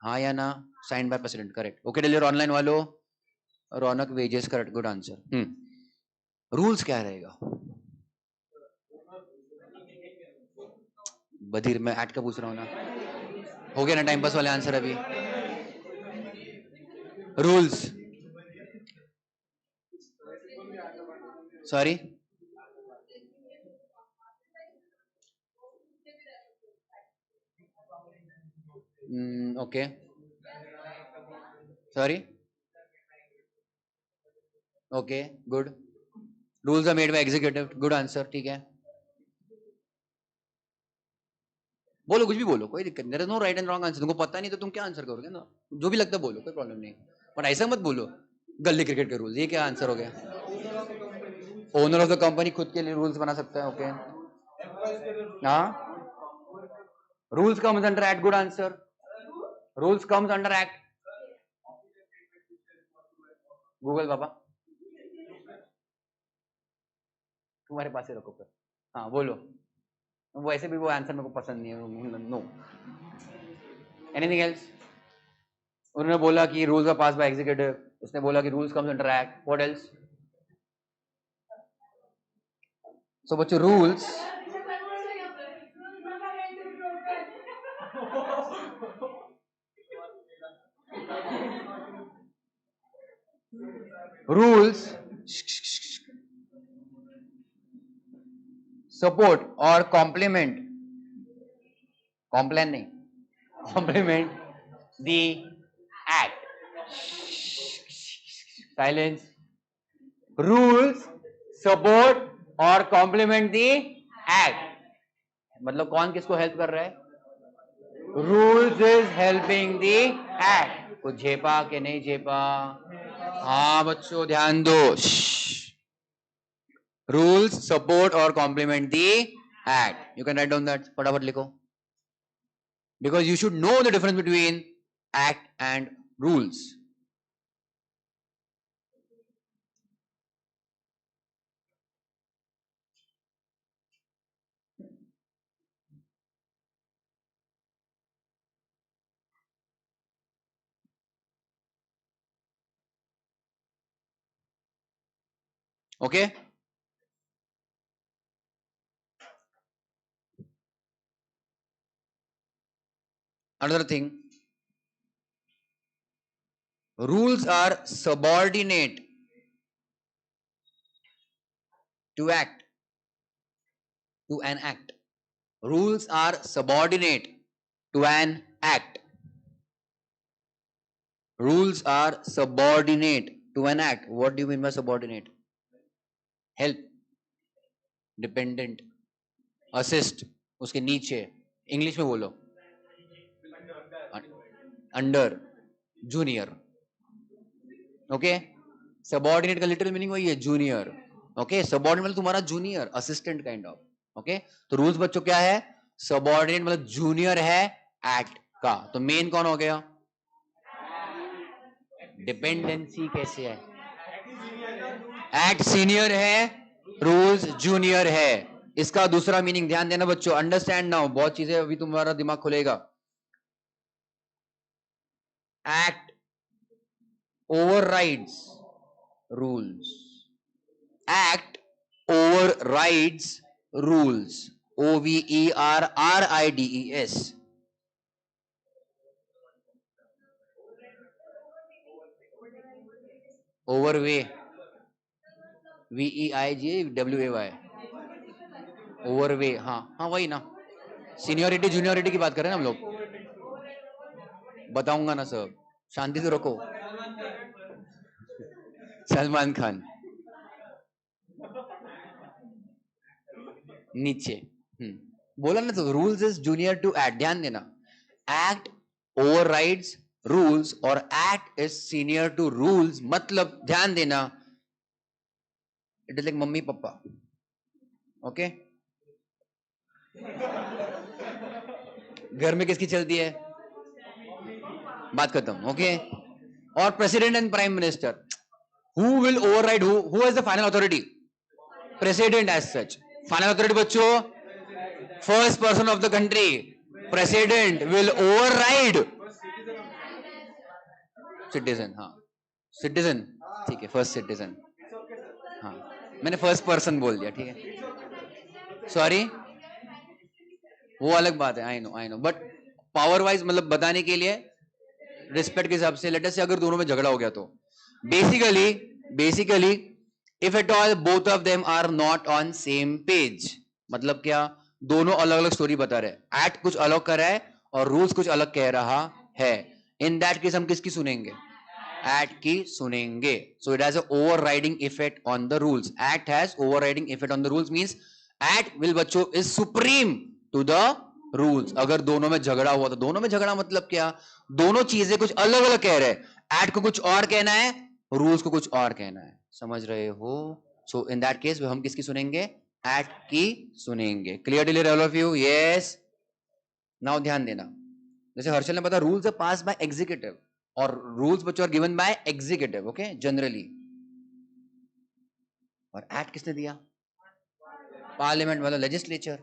हाँ या ना? Signed by president. Correct. Okay, deliver online वालों. रौनक wages. Correct. Good answer. Rules क्या रहेगा? बधिर, मैं act का पूछ रहा हूँ ना. हो गया ना टाइम पास वाले आंसर अभी. Rules. Sorry. Okay. Sorry. Okay. Good. Rules are made by executive. Good answer. ठीक है. बोलो, कुछ भी बोलो, कोई दिक्कत नहीं. There is no right and wrong answer. तुमको पता नहीं तो तुम क्या आंसर करोगे ना. जो भी लगता है बोलो, कोई प्रॉब्लम नहीं. पर ऐसा मत बोलो गली क्रिकेट के रूल्स, ये क्या आंसर हो गया? ओनर ऑफ द कंपनी खुद के लिए रूल्स बना सकता है. ओके. हाँ. Rules comes under act. Good answer. Rules comes under act. Google पापा तुम्हारे पास ही रखो फिर. हाँ बोलो. वैसे भी वो आंसर मेरे को पसंद नहीं है. नो. Anything else? उन्होंने बोला कि rules are pass by executive. उसने बोला कि rules comes under act. What else? So बच्चों, रूल्स, रूल्स सपोर्ट और कॉम्प्लीमेंट, कॉम्प्लेन नहीं, complement the act. Silence. Rules support और कॉम्प्लीमेंट द एक्ट. मतलब कौन किसको हेल्प कर रहा है? Rules is helping the act. कुछ झेपा के नहीं झेपा? हाँ बच्चों ध्यान दो. रूल्स सपोर्ट और complement the act. You can write down that. फटाफट लिखो. Because you should know the difference between act and rules. Okay. Another thing, rules are subordinate to act, to an act. Rules are subordinate to an act. Rules are subordinate to an act. What do you mean by subordinate? Help, dependent, assist, उसके नीचे. इंग्लिश में बोलो. Under, junior. ओके. सबॉर्डिनेट का लिटरल मीनिंग वही है, जूनियर. ओके. सबॉर्डिनेट मतलब तुम्हारा junior, assistant kind of. Okay. तो रूल्स बच्चों क्या है? सबॉर्डिनेट मतलब जूनियर है एक्ट का. तो मेन कौन हो गया? डिपेंडेंसी कैसे है? एक्ट सीनियर है, रूल्स जूनियर है. इसका दूसरा मीनिंग ध्यान देना बच्चों, अंडरस्टैंड नाउ. बहुत चीजें अभी तुम्हारा दिमाग खुलेगा. Act overrides rules. Act overrides rules. OVERRIDES. ओवरवे, VEIGWAY. ओवरवे. हाँ हाँ वही ना. सीनियोरिटी जूनियोरिटी की बात कर रहे हैं हम लोग. बताऊंगा ना सब, शांति से रखो. सलमान खान नीचे. बोला ना. तो rules is junior to act. ध्यान देना, एक्ट ओवरराइड्स रूल्स और act is senior to rules. मतलब ध्यान देना, it is like mummy papa. Okay. घर में किसकी चलती है? बात खत्म. ओके. और president and prime minister, who will override who? Who is the final authority? President as such. Final authority बच्चों, first person of the country. President will override citizen. हाँ सिटीजन, ठीक है. First citizen. हाँ मैंने फर्स्ट पर्सन बोल दिया, ठीक है. सॉरी, वो अलग बात है. I know but power wise मतलब बताने के लिए, रिस्पेक्ट के हिसाब से. लेट अस से अगर दोनों में झगड़ा हो गया तो basically if at all both of them are not on same page. मतलब क्या? दोनों अलग अलग स्टोरी बता रहे हैं. एक्ट कुछ अलग कर रहा है और रूल्स कुछ अलग कह रहा है. इन दैट केस हम किसकी सुनेंगे? एक्ट की सुनेंगे. So it has a overriding effect on the rules. Act has overriding effect on the rules means act will बच्चों is supreme to the rules. अगर दोनों में झगड़ा हुआ तो दोनों में झगड़ा मतलब क्या? दोनों चीजें कुछ अलग अलग कह रहे हैं. एक्ट को कुछ और कहना है, रूल्स को कुछ और कहना है. समझ रहे हो? सो इन दैट केस हम किसकी सुनेंगे? एक्ट की सुनेंगे. क्लियर डिलियर all of you? Yes. Now ध्यान देना, जैसे हर्षल ने बताया rules are pass by executive और रूल्स बच्चों are given by executive. Okay generally. और एक्ट किसने दिया? पार्लियामेंट वाला, लेजिस्लेचर.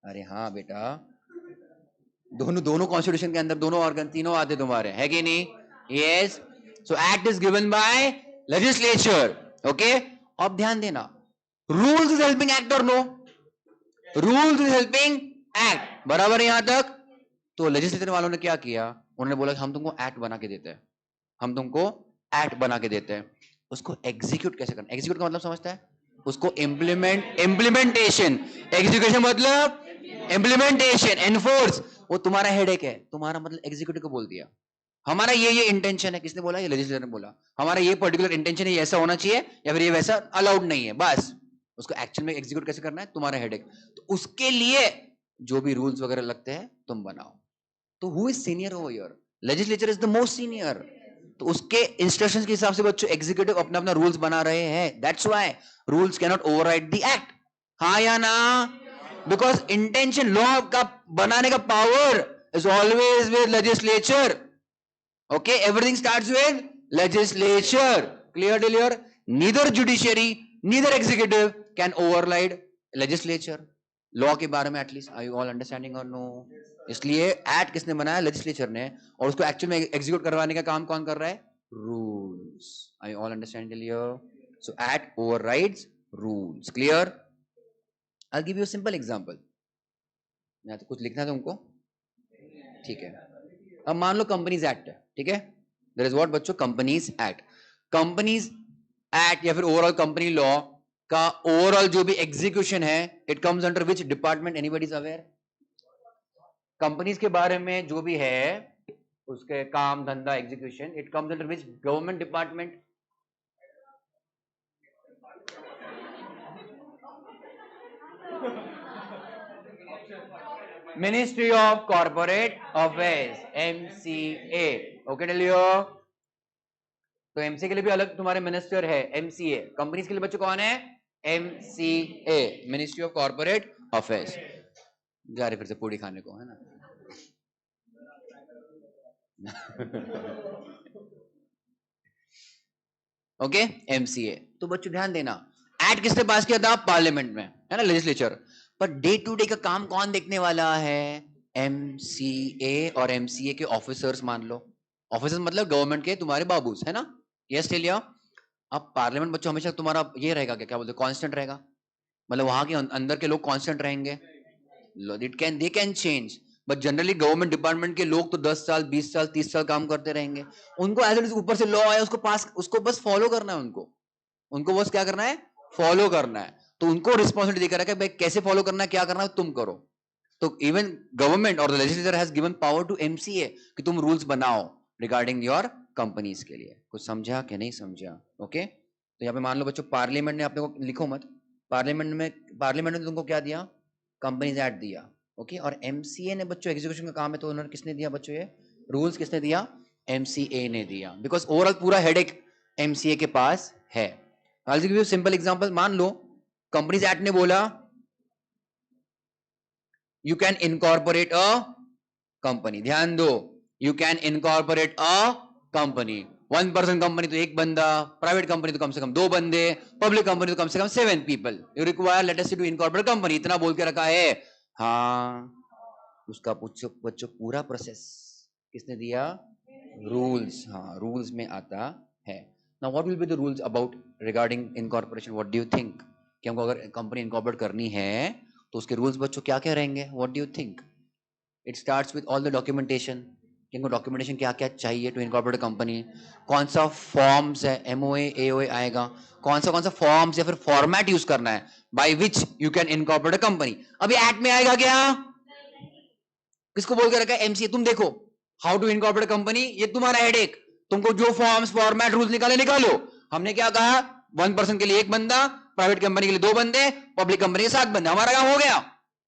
अरे हाँ बेटा, दोनों कॉन्स्टिट्यूशन के अंदर दोनों ऑर्गन तीनों आते तुम्हारे, है कि नहीं? Yes. So act is given by legislature. Okay. अब ध्यान देना, रूल्स इज हेल्पिंग एक्ट और no? Rules is helping act. बराबर है यहां तक? तो लेजिस्लेचर वालों ने क्या किया? उन्होंने बोला हम तुमको एक्ट बना के देते हैं. हम तुमको एक्ट बना के देते हैं. उसको एग्जीक्यूट कैसे करना? एग्जीक्यूट का मतलब समझता है? उसको इम्प्लीमेंटेशन. एग्जीक्यूशन मतलब इम्प्लीमेंटेशन, एनफोर्स. वो तुम्हारा हेडेक है. तुम्हारा मतलब एग्जीक्यूटिव को बोल दिया हमारा ये इंटेंशन है. किसने बोला? ये लेजिस्लेचर ने बोला. हमारा ये पर्टिकुलर इंटेंशन है, ये ऐसा होना चाहिए या फिर ये वैसा अलाउड नहीं है. बस उसको एक्चुअल में एग्जीक्यूट कैसे करना है, तुम्हारा हेडेक. तो उसके लिए जो भी रूल्स वगैरह लगते हैं तुम बनाओ. तो who is senior over here? Legislature is the most senior. तो उसके इंस्ट्रक्शंस के हिसाब से बच्चों एग्जीक्यूटिव अपना अपना रूल्स बना रहे हैं. That's why rules can not override the act. हाँ या ना? बिकॉज इंटेंशन, लॉ का बनाने का power is always with legislature. Okay. Everything starts with legislature. Clear डिलियर? Neither judiciary neither executive can override legislature. Law के बारे में at least are you all understanding और नो? इसलिए एक्ट किसने बनाया? लेजिस्लेचर ने. और उसको एक्चुअल में एग्जीक्यूट करवाने का काम कौन कर रहा है? Rules. Are you all understand? So act overrides rules. Clear? I'll give you a simple example. या तो कुछ लिखना है तुमको, ठीक है? अब मान लो कंपनीज एक्ट है, ठीक है? देयर इज व्हाट बच्चों, कंपनीज एक्ट. कंपनीज एक्ट या फिर ओवरऑल कंपनी लॉ का ओवरऑल जो भी एग्जीक्यूशन है, it comes under which department? Anybody is aware? Companies के बारे में जो भी है उसके काम धंधा execution, it comes under which government department? Ministry of corporate affairs, MCA. Okay टेलियो. तो एमसीए के लिए भी अलग तुम्हारे मिनिस्टर है, MCA. कंपनीज के लिए बच्चों कौन है? MCA, ministry of corporate affairs. जा रहे फिर से पूड़ी खाने को, है ना? Okay, MCA. तो बच्चों ध्यान देना, एक्ट किसने पास किया था? पार्लियामेंट में, है ना, legislature. Per day to day का काम कौन देखने वाला है? MCA और MCA के ऑफिसर्स. मान लो ऑफिसर्स मतलब गवर्नमेंट के तुम्हारे बाबूस, है ना? यस टेलिया. अब पार्लियामेंट बच्चों हमेशा तुम्हारा ये रहेगा, क्या क्या बोलते, कांस्टेंट रहेगा? मतलब वहां के अंदर के लोग कांस्टेंट रहेंगे? They can change, but generally government department के लोग तो 10 साल 20 साल 30 साल काम करते रहेंगे. उनको एज इट इज ऊपर से लॉ आया उसको पास, उसको बस फॉलो करना है. उनको बस क्या करना है? फॉलो करना है. तो उनको रिस्पॉन्सिबिलिटी देकर है कि भाई कैसे फॉलो करना है, क्या करना है तुम करो. तो इवन गवर्नमेंट और the legislature has given power to MCA कि तुम रूल्स बनाओ रिगार्डिंग योर कंपनीज के लिए. कुछ समझा कि नहीं समझा? ओके. तो यहाँ पे मान लो बच्चों पार्लियामेंट ने, आपने को लिखो मत, पार्लियामेंट ने तुमको क्या दिया? कंपनीज एक्ट दिया. ओके. और MCA ने बच्चों एग्जीक्यूशन का काम है, तो उन्होंने किसने दिया बच्चों? ये रूल्स किसने दिया? MCA ने दिया. बिकॉज ओवरऑल पूरा हेडेक MCA के पास है. I'll give you a simple example. मान लो कंपनीज एक्ट ने बोला you can incorporate a company. ध्यान दो, you can incorporate a company. 1 person company तो एक बंदा, प्राइवेट कंपनी तो कम से कम 2 बंदे, पब्लिक कंपनी तो कम से कम 7 people. You require let us to incorporate company. इतना बोल के रखा है. हाँ, उसका बच्चों पूरा प्रोसेस किसने दिया? रूल्स. हाँ, रूल्स में आता है. Now what will be the rules about regarding incorporation? What do you think? कि हमको अगर कंपनी इनकॉर्पोरेट करनी है तो उसके रूल्स बच्चों क्या क्या रहेंगे? What do you think? It starts with all the documentation. इनको डॉक्यूमेंटेशन क्या क्या चाहिए टू इनकॉर्पोरेट कंपनी? कौन सा फॉर्म्स है, MOA AOA आएगा, कौन सा फॉर्म्स या फिर फॉर्मेट यूज करना है by which you can incorporate a company. अभी एक्ट में आएगा क्या? किसको बोल के रखा है? MCA. तुम देखो हाउ टू इनकॉर्पोरेट कंपनी, ये तुम्हारा हेडेक. तुमको जो फॉर्म्स फॉर्मेट रूल्स निकालो. हमने क्या कहा? 1 पर्सन के लिए 1 बंदा, प्राइवेट कंपनी के लिए 2 बंदे, पब्लिक कंपनी के 7 बंदे. हमारा काम हो गया.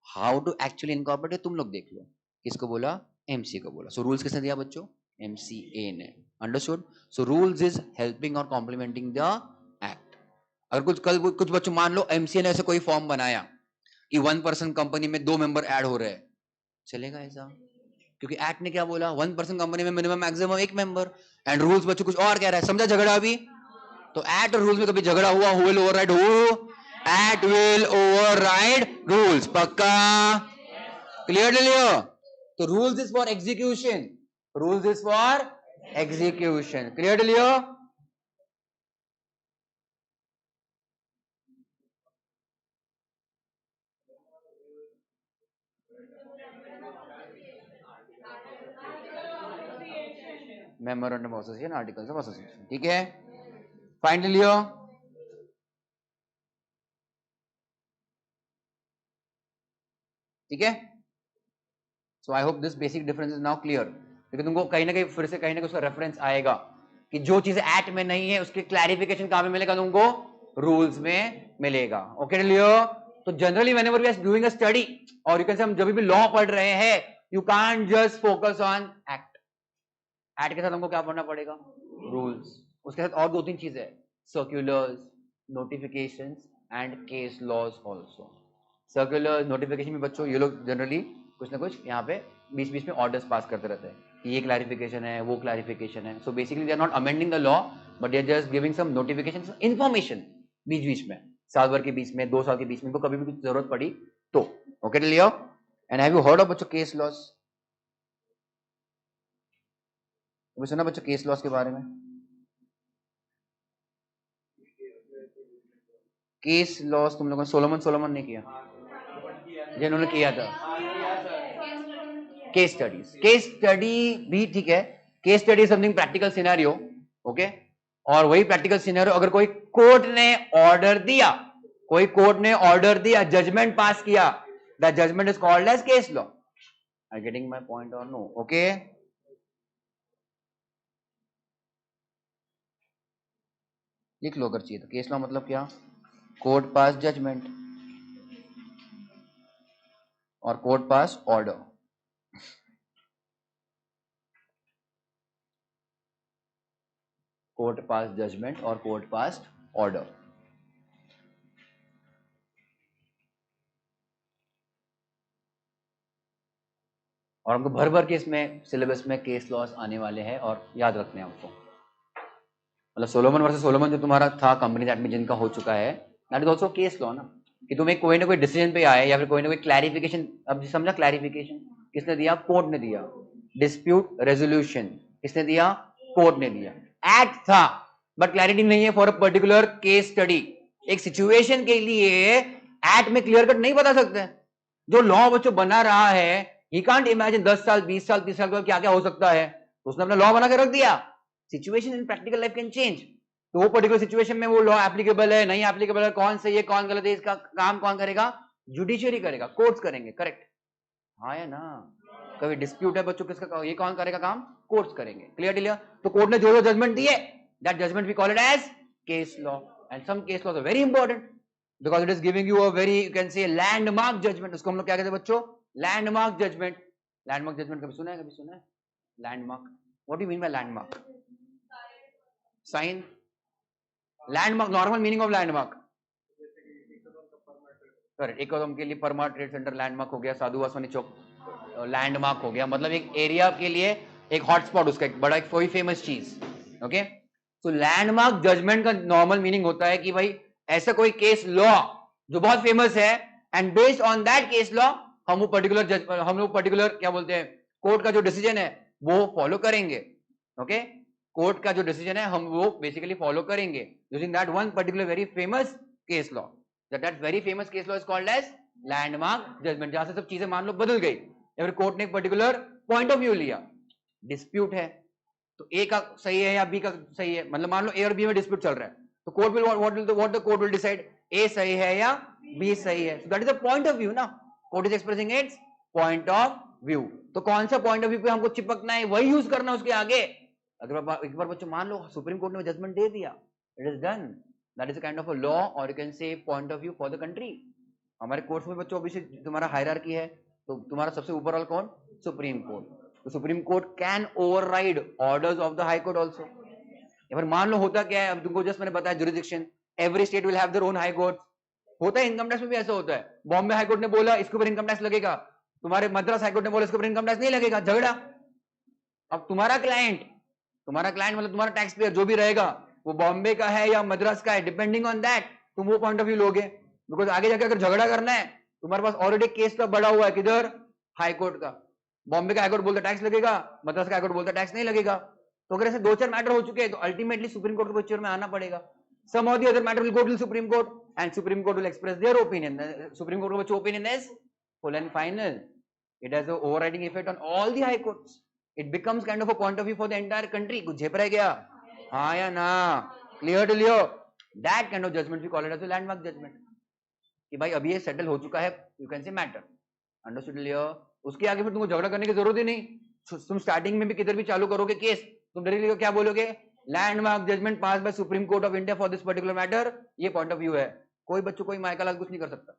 हाउ टू एक्चुअली इनकॉर्पोरेट तुम लोग देख लो. किसको बोला? MCA को बोला. सो रूल्स किसने दिया बच्चों? MCA ने. Understood? So rules is helping और कॉम्प्लीमेंटिंग द एक्ट. अगर कुछ बच्चों मान लो MCA ने ऐसे कोई फॉर्म बनाया कि 1 पर्सन कंपनी में 2 मेंबर ऐड हो रहे हैं, चलेगा ऐसा? क्योंकि एक्ट ने क्या बोला? 1 पर्सन कंपनी में minimum maximum 1 member. And rules बच्चों कुछ और कह रहा है. समझा झगड़ा अभी? तो एक्ट और रूल्स में कभी झगड़ा हुआ? Who will override who? Act will override rules. पक्का? Clear Leo? तो rules is for execution. Rules is for execution. Clear Leo? Memorandum of association, articles of association. ठीक है, फाइनली लियो. ठीक है. So I hope this basic difference is now clear. लेकिन तुमको कहीं ना कहीं फिर से कहीं ना कहीं उसका रेफरेंस आएगा कि जो चीजें एक्ट में नहीं है उसके क्लैरिफिकेशन कहां पे मिलेगा? तुमको रूल्स में मिलेगा. Okay Leo? तो generally whenever we are doing a study और यू कैन से हम जब भी लॉ पढ़ रहे हैं, you can't just focus on act. Act के साथ हमको क्या पढ़ना पड़ेगा? रूल्स. उसके साथ और 2-3 चीजें, circulars, notifications and case laws also. Circular notification में बच्चों ये लोग जनरली कुछ ना कुछ यहाँ पे बीच बीच में ऑर्डर्स पास करते रहते हैं कि ये क्लैरिफिकेशन है, वो क्लैरिफिकेशन है. So basically they are not amending the law, but they are just giving some notification, information बीच बीच में, साल भर के बीच में, 2 साल के बीच में, कभी भी कुछ जरूरत पड़ी तो. Okay Leo? And have you heard of बच्चों केस लॉज? सुना बच्चों केस लॉज के बारे में? केस लॉस तुम लोगों ने सोलोमन ने किया, जिन्होंने किया था केस स्टडी भी ठीक है। Case study something practical scenario, okay. और वही प्रैक्टिकल सिनेरियो अगर कोई कोर्ट ने ऑर्डर दिया, जजमेंट पास किया, the judgement is called as case law. Are getting my point और नो? ओके, लिख लो अगर चाहिए तो। केस लॉ मतलब क्या? कोर्ट पास जजमेंट और court pass order. Court pass judgement और कोर्ट पास ऑर्डर। और हमको भर भर के इसमें सिलेबस में केस लॉस आने वाले हैं और याद रखने हैं हमको। मतलब सोलोमन वर्सेस सोलोमन जो तुम्हारा था कंपनी एक्ट में जिनका हो चुका है, that is also case law ना, कि तुम्हें कोई ना कोई डिसीजन पे आए या फिर कोई ना कोई क्लैरिफिकेशन। अब समझा, क्लैरिफिकेशन किसने दिया? कोर्ट ने दिया। डिस्प्यूट रेजोल्यूशन किसने दिया? कोर्ट ने दिया। एक्ट था बट क्लैरिटी नहीं है for a particular case study. एक सिचुएशन के लिए एक्ट में क्लियर कट नहीं बता सकते। जो लॉ बच्चों बना रहा है, ही कांट इमेजिन 10 साल 20 साल 30 साल बाद क्या क्या हो सकता है, तो उसने अपना लॉ बना के रख दिया। Situation in practical life can change, तो वो पर्टिकुलर सिचुएशन में वो लॉ एप्लीकेबल है नहीं एप्लीकेबल है, कौन सही है कौन गलत है, इसका काम कौन करेगा? जुडिशियरी करेगा, कोर्ट्स करेंगे। करेक्ट, हाँ या ना? कभी डिस्प्यूट है बच्चों किसका, ये कौन करेगा काम? कोर्ट्स करेंगे। क्लियर? तो कोर्ट ने जो जो जजमेंट दिए, that judgement we call it as case law. And some case laws are very important because it is giving you a very, you can say landmark judgement. उसको हम लोग क्या कहते हैं बच्चों? Landmark judgement. लैंडमार्क जजमेंट कभी सुना है? Landmark, what do you mean by landmark? Sign? Landmark, normal meaning of landmark. Correct, एक कदम के लिए परमा ट्रेड सेंटर लैंडमार्क हो गया, साधु वासवानी चौक लैंडमार्क हो गया, मतलब एक एरिया के लिए एक हॉटस्पॉट, उसका एक बड़ा, एक कोई फेमस चीज। ओके, तो लैंडमार्क जजमेंट का नॉर्मल मीनिंग होता है कि भाई ऐसा कोई केस लॉ जो बहुत फेमस है, and based on that case law हम लोग पर्टिकुलर क्या बोलते हैं, कोर्ट का जो डिसीजन है वो फॉलो करेंगे। ओके, कोर्ट का जो डिसीजन है हम वो बेसिकली फॉलो करेंगे using that one particular very famous case law. That very famous case law is called as landmark judgement, जहां से सब चीजें मान लो बदल गई या फिर कोर्ट ने एक पर्टिकुलर पॉइंट ऑफ व्यू लिया। डिस्प्यूट है तो ए का सही है या बी का सही है, मतलब मान लो ए और बी में डिस्प्यूट चल रहा है, तो court will what the court will decide, A सही है या बी सही है। So that is the point of view ना, court is expressing its point of view. तो कौन सा पॉइंट ऑफ व्यू पे हमको चिपकना है वही यूज करना उसके आगे। अगर एक बार बच्चों मान लो सुप्रीम कोर्ट ने जजमेंट दे दिया, it is done, that is a kind of a law और you can say point of view for the country. हमारे कोर्ट्स में बच्चों अभी तुम्हारा हायरार्की है, तो तुम्हारा सबसे ऊपर वाला कौन? Supreme court. तो supreme court can override orders of the high court also. या फिर मान लो होता क्या है, अब तुमको जस्ट मैंने बताया jurisdiction, every state will have their own high court. होता है इनकम टैक्स में भी ऐसा होता है, बॉम्बे हाई कोर्ट ने बोला इसके ऊपर इनकम टैक्स लगेगा, तुम्हारे मद्रास हाई कोर्ट ने बोला इसके ऊपर इनकम टैक्स नहीं लगेगा, झगड़ा। अब तुम्हारा क्लाइंट मतलब तुम्हारा टैक्स पेयर जो भी रहेगा वो बॉम्बे का है या मद्रास का है, डिपेंडिंग ऑन दैट तुम वो पॉइंट ऑफ व्यू लोगे। बिकॉज आगे जाकर अगर झगड़ा करना है, तुम्हारे पास ऑलरेडी केस का बड़ा हुआ है, किधर? हाई कोर्ट का। बॉम्बे का हाई कोर्ट बोलता टैक्स लगेगा, मद्रास का हाई कोर्ट बोलता टैक्स नहीं लगेगा। तो अगर ऐसे दो चार मैटर हो चुके हैं तो अल्टीमेटली सुप्रीम कोर्ट के पिक्चर में आना पड़ेगा। Some of the other matter will go to supreme court and supreme court will express their opinion. Supreme court का बच्चों opinion is full and final, it has an overriding effect on all the high courts. It becomes kind of a point of view for the entire country. कुछ झेप रह गया, हाँ या ना? Clear to Leo? That kind of judgement we call it as landmark judgement, कि भाई अभी ये सेटल हो चुका है, you can say matter. Understood Leo? उसके आगे फिर तुमको झगड़ा करने की जरूरत ही नहीं। तुम स्टार्टिंग में भी किधर भी चालू करोगे केस, तुम डायरेक्टली क्या बोलोगे? Landmark judgement pass by supreme court of India for this particular matter, ये पॉइंट ऑफ व्यू है। कोई बच्चों कोई मायका लाल कुछ नहीं कर सकता,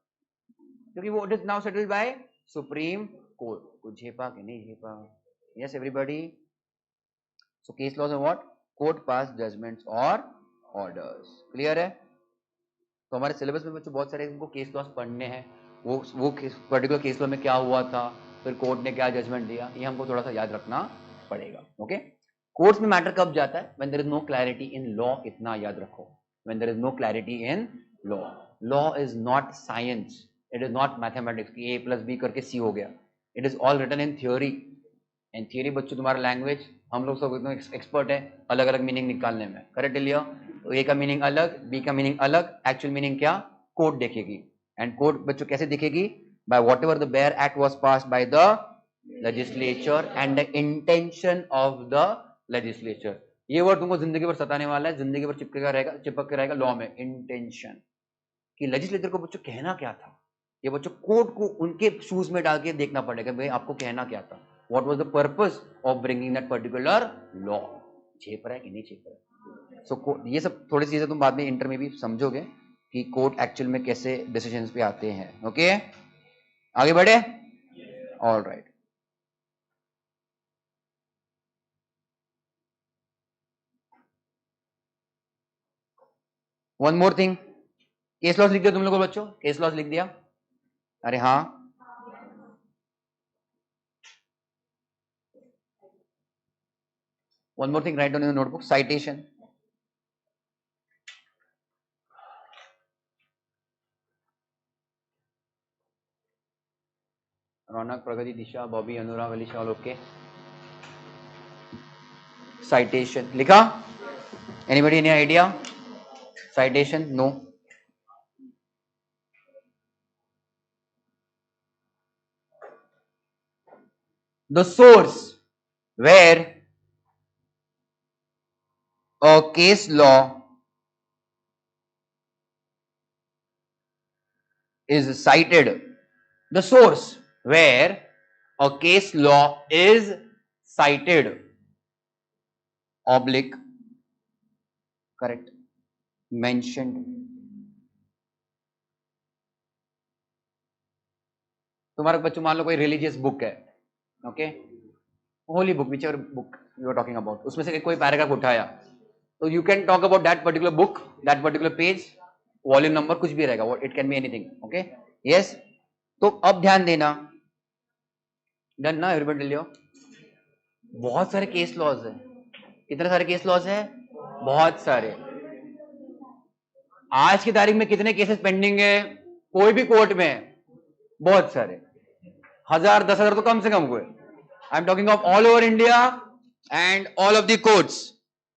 क्योंकि वो it is now settled by supreme court. कुछ झेपा कि नहीं झेपा? Yes everybody? So case laws are what? Court pass judgements और ऑर्डर्स। क्लियर है? तो हमारे सिलेबस में बच्चों बहुत सारे इनको केस लॉज पढ़ने हैं, वो पर्टिकुलर केस लॉ में क्या हुआ था, फिर कोर्ट ने क्या जजमेंट दिया, ये हमको थोड़ा सा याद रखना पड़ेगा। ओके, कोर्ट्स में मैटर कब जाता है? When there is no clarity in law. इतना याद रखो, when there is no clarity in law. Law is not science, it is not mathematics कि ए प्लस बी करके सी हो गया। It is all written in theory. And theory बच्चों तुम्हारा लैंग्वेज, हम लोग सब इतने एक्सपर्ट है अलग अलग मीनिंग निकालने में। करेक्ट लिया? तो ए का मीनिंग अलग, बी का मीनिंग अलग, एक्चुअल मीनिंग क्या? कोर्ट देखेगी। एंड कोर्ट बच्चों कैसे देखेगी? By what ever the bare act was pass by the legislature and the intention of the legislature. ये वर्ड तुमको जिंदगी भर सताने वाला है, जिंदगी भर चिपक के रहेगा लॉ में। इंटेंशन कि लेजिस्लेचर को बच्चों कहना क्या था, ये बच्चों कोर्ट को उनके शूज में डाल के देखना पड़ेगा भाई आपको कहना क्या था, what was the purpose of bringing that particular law. छेप रहा है कि नहीं छेप रहा है? सो ये सब थोड़ी चीजें तुम बाद में इंटर में भी समझोगे कि कोर्ट एक्चुअल में कैसे डिसीजंस पे आते हैं। ओके, आगे बढ़े। All right, one more thing, case laws लिख दिया तुम लोगों बच्चों? केस लॉस लिख दिया? अरे हाँ, one more thing, write down in the notebook, citation. Raunak, Pragati, Disha, Bobby, Anurag, Alisha, all okay. Citation लिखा? Anybody any idea? Citation no. The source where a case law is cited, the source where a case law is cited, oblique, correct, mentioned. तुम्हारा बच्चों मान लो कोई रिलीजियस बुक है, okay, holy book, whichever book you are talking about, उसमें से कोई पैराग्राफ उठाया, तो you can talk about that particular book, that particular page, volume number, कुछ भी रहेगा, it can be anything, okay, yes. तो अब ध्यान देना, डन ना एवरीबॉडी लियो। बहुत सारे केस लॉज है, कितने सारे केस लॉज है? बहुत सारे। आज की तारीख में कितने केसेस पेंडिंग है कोई भी कोर्ट में? बहुत सारे, 1000 10,000 तो कम से कम हुए। I am talking of all over India and all of the courts.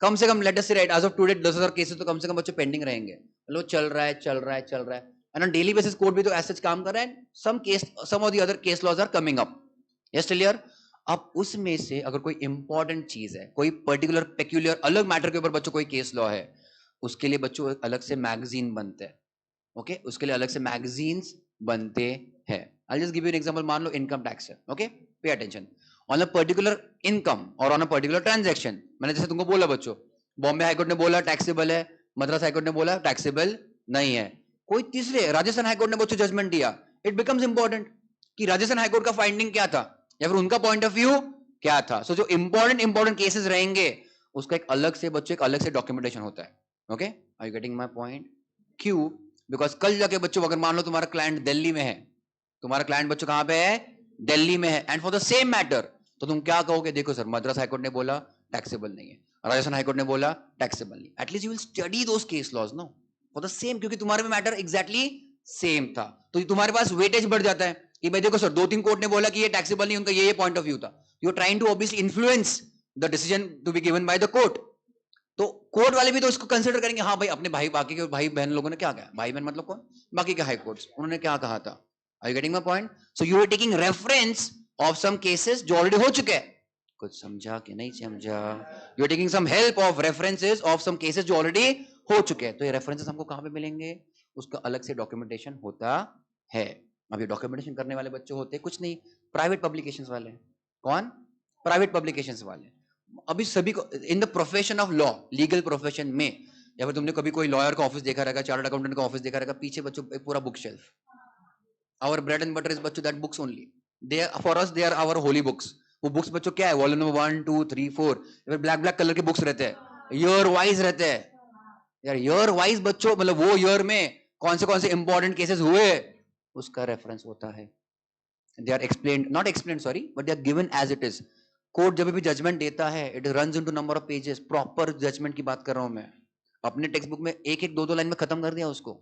कम से कम let us say right as of today 10,000 cases तो कम से कम बच्चों पेंडिंग रहेंगे। मतलब चल रहा है चल रहा है चल रहा है, and on daily basis court भी तो ऐसे काम कर रहा है। Some of the other case laws are coming up, yes clear. अब उसमें से अगर कोई इंपॉर्टेंट चीज है, कोई पर्टिकुलर पेक्यूलियर अलग मैटर के ऊपर बच्चों कोई केस लॉ है, उसके लिए बच्चों अलग से मैगजीन बनते हैं, ओके, उसके लिए अलग से मैगजीन्स बनते हैं। I just give you an example, मान लो इनकम टैक्स है, okay, pay attention on a particular income और ऑन अ पर्टिकुलर ट्रांजैक्शन। मैंने जैसे तुमको बोला बच्चों, बॉम्बे हाईकोर्ट ने बोला टैक्सेबल है, मद्रास हाईकोर्ट ने बोला टैक्सेबल नहीं है, कोई तीसरे राजस्थान हाईकोर्ट ने बच्चों जजमेंट दिया, इट बिकम्स इंपॉर्टेंट कि राजस्थान हाईकोर्ट का फाइंडिंग क्या था या फिर उनका पॉइंट ऑफ व्यू क्या था। सो जो इंपॉर्टेंट केसेस रहेंगे उसका एक अलग से बच्चों एक अलग से डॉक्यूमेंटेशन होता है, okay, are you getting my point? क्यों? बिकॉज कल जाके बच्चों अगर मान लो तुम्हारा क्लाइंट दिल्ली में है, तुम्हारा क्लाइंट बच्चों कहां पे है? दिल्ली में है, and for the same matter, तो तुम क्या कहोगे? देखो सर मद्रास हाईकोर्ट ने बोला टैक्सेबल नहीं है, राजस्थान हाईकोर्ट ने बोला टैक्सेबल नहीं। At least you will study those case laws no for the same, क्योंकि तुम्हारे में मैटर एग्जैक्टली सेम था, तो तुम्हारे पास वेटेज बढ़ जाता है कि भाई देखो सर 2-3 कोर्ट ने बोला कि ये टैक्सेबल नहीं, उनका ये पॉइंट ऑफ व्यू था। You are trying to obviously influence the decision to be given by the court. तो कोर्ट वाले भी तो उसको कंसिडर करेंगे, हाँ भाई अपने भाई बाकी के भाई बहन लोगों ने क्या कहा, भाई बहन मतलब कौन? बाकी के हाई कोर्ट्स, उन्होंने क्या कहा था। Are you getting my point? So you are taking reference of some cases जो ऑलरेडी हो चुके हैं। कुछ समझा कि नहीं समझा? You are taking some help of references of some cases जो ऑलरेडी हो चुके हैं। तो ये रेफरेंसेस हमको कहां पे मिलेंगे? उसका अलग से डॉक्यूमेंटेशन होता है। अब ये डॉक्यूमेंटेशन करने वाले बच्चे होते हैं कुछ नहीं, प्राइवेट पब्लिकेशंस वाले। कौन? प्राइवेट पब्लिकेशंस वाले। अभी सभी को in the profession of law, legal profession में, या फिर तुमने कभी कोई लॉयर का ऑफिस देखा रहेगा, चार्टर्ड अकाउंटेंट का ऑफिस देखा रहेगा, पीछे बच्चों एक पूरा book shelf. Our bread and butter is बच्चों that books only, they for us they are our holy books. वो बुक्स बच्चों क्या है? Volume number 1 2 3 4, black black colour के बुक्स रहते हैं, ईयर वाइज रहते हैं यार, ईयर वाइज बच्चों, मतलब वो ईयर में कौन से इंपॉर्टेंट केसेस हुए उसका रेफरेंस होता है। They are explained, not explained sorry, but they are given as it is. Court जब भी जजमेंट देता है it runs into number of pages, proper judgment की बात कर रहा हूं मैं। अपने टेक्स्ट बुक में एक एक दो दो लाइन में खत्म कर दिया उसको,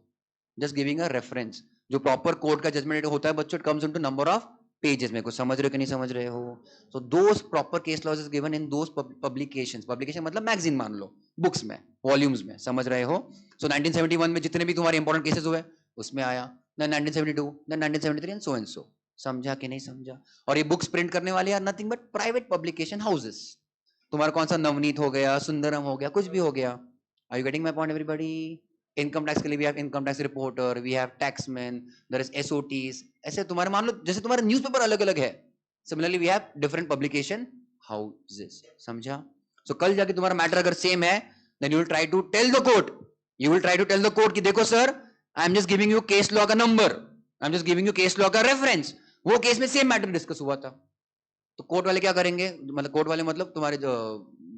जस्ट गिविंग अ रेफरेंस। जो प्रॉपर कोर्ट का जजमेंट होता है बच्चों, it comes into number of pages में। कुछ समझ रहे हो कि नहीं समझ रहे हो? So those proper case laws is given in those publications. Publication मतलब मैगजीन मान लो, बुक्स में, वॉल्यूम्स में, समझ रहे हो? सो 1971 में जितने भी तुम्हारे इंपॉर्टेंट केसेस हुए उसमें आया ना 1972 ना 1973 एंड सो। समझा कि नहीं समझा? और ये बुक्स प्रिंट करने वाले are nothing but private publication houses. तुम्हारा कौन सा नवनीत हो गया, सुंदरम हो गया, कुछ भी हो गया। Are you getting my point everybody? Income tax के लिए we have income tax reporter, we have Taxman, there is SOTs. ऐसे तुम्हारे मान लो जैसे तुम्हारे न्यूज़पेपर अलग अलग है, similarly we have different publication houses. समझा? सो कल जाके तुम्हारा मैटर अगर सेम है, then you will try to tell the court, you will try to tell the court कि देखो sir, I am just giving you case law का number, I am just giving you case law का रेफरेंस, वो केस में सेम मैटर डिस्कस हुआ था। तो कोर्ट वाले क्या करेंगे, मतलब कोर्ट वाले मतलब तुम्हारे जो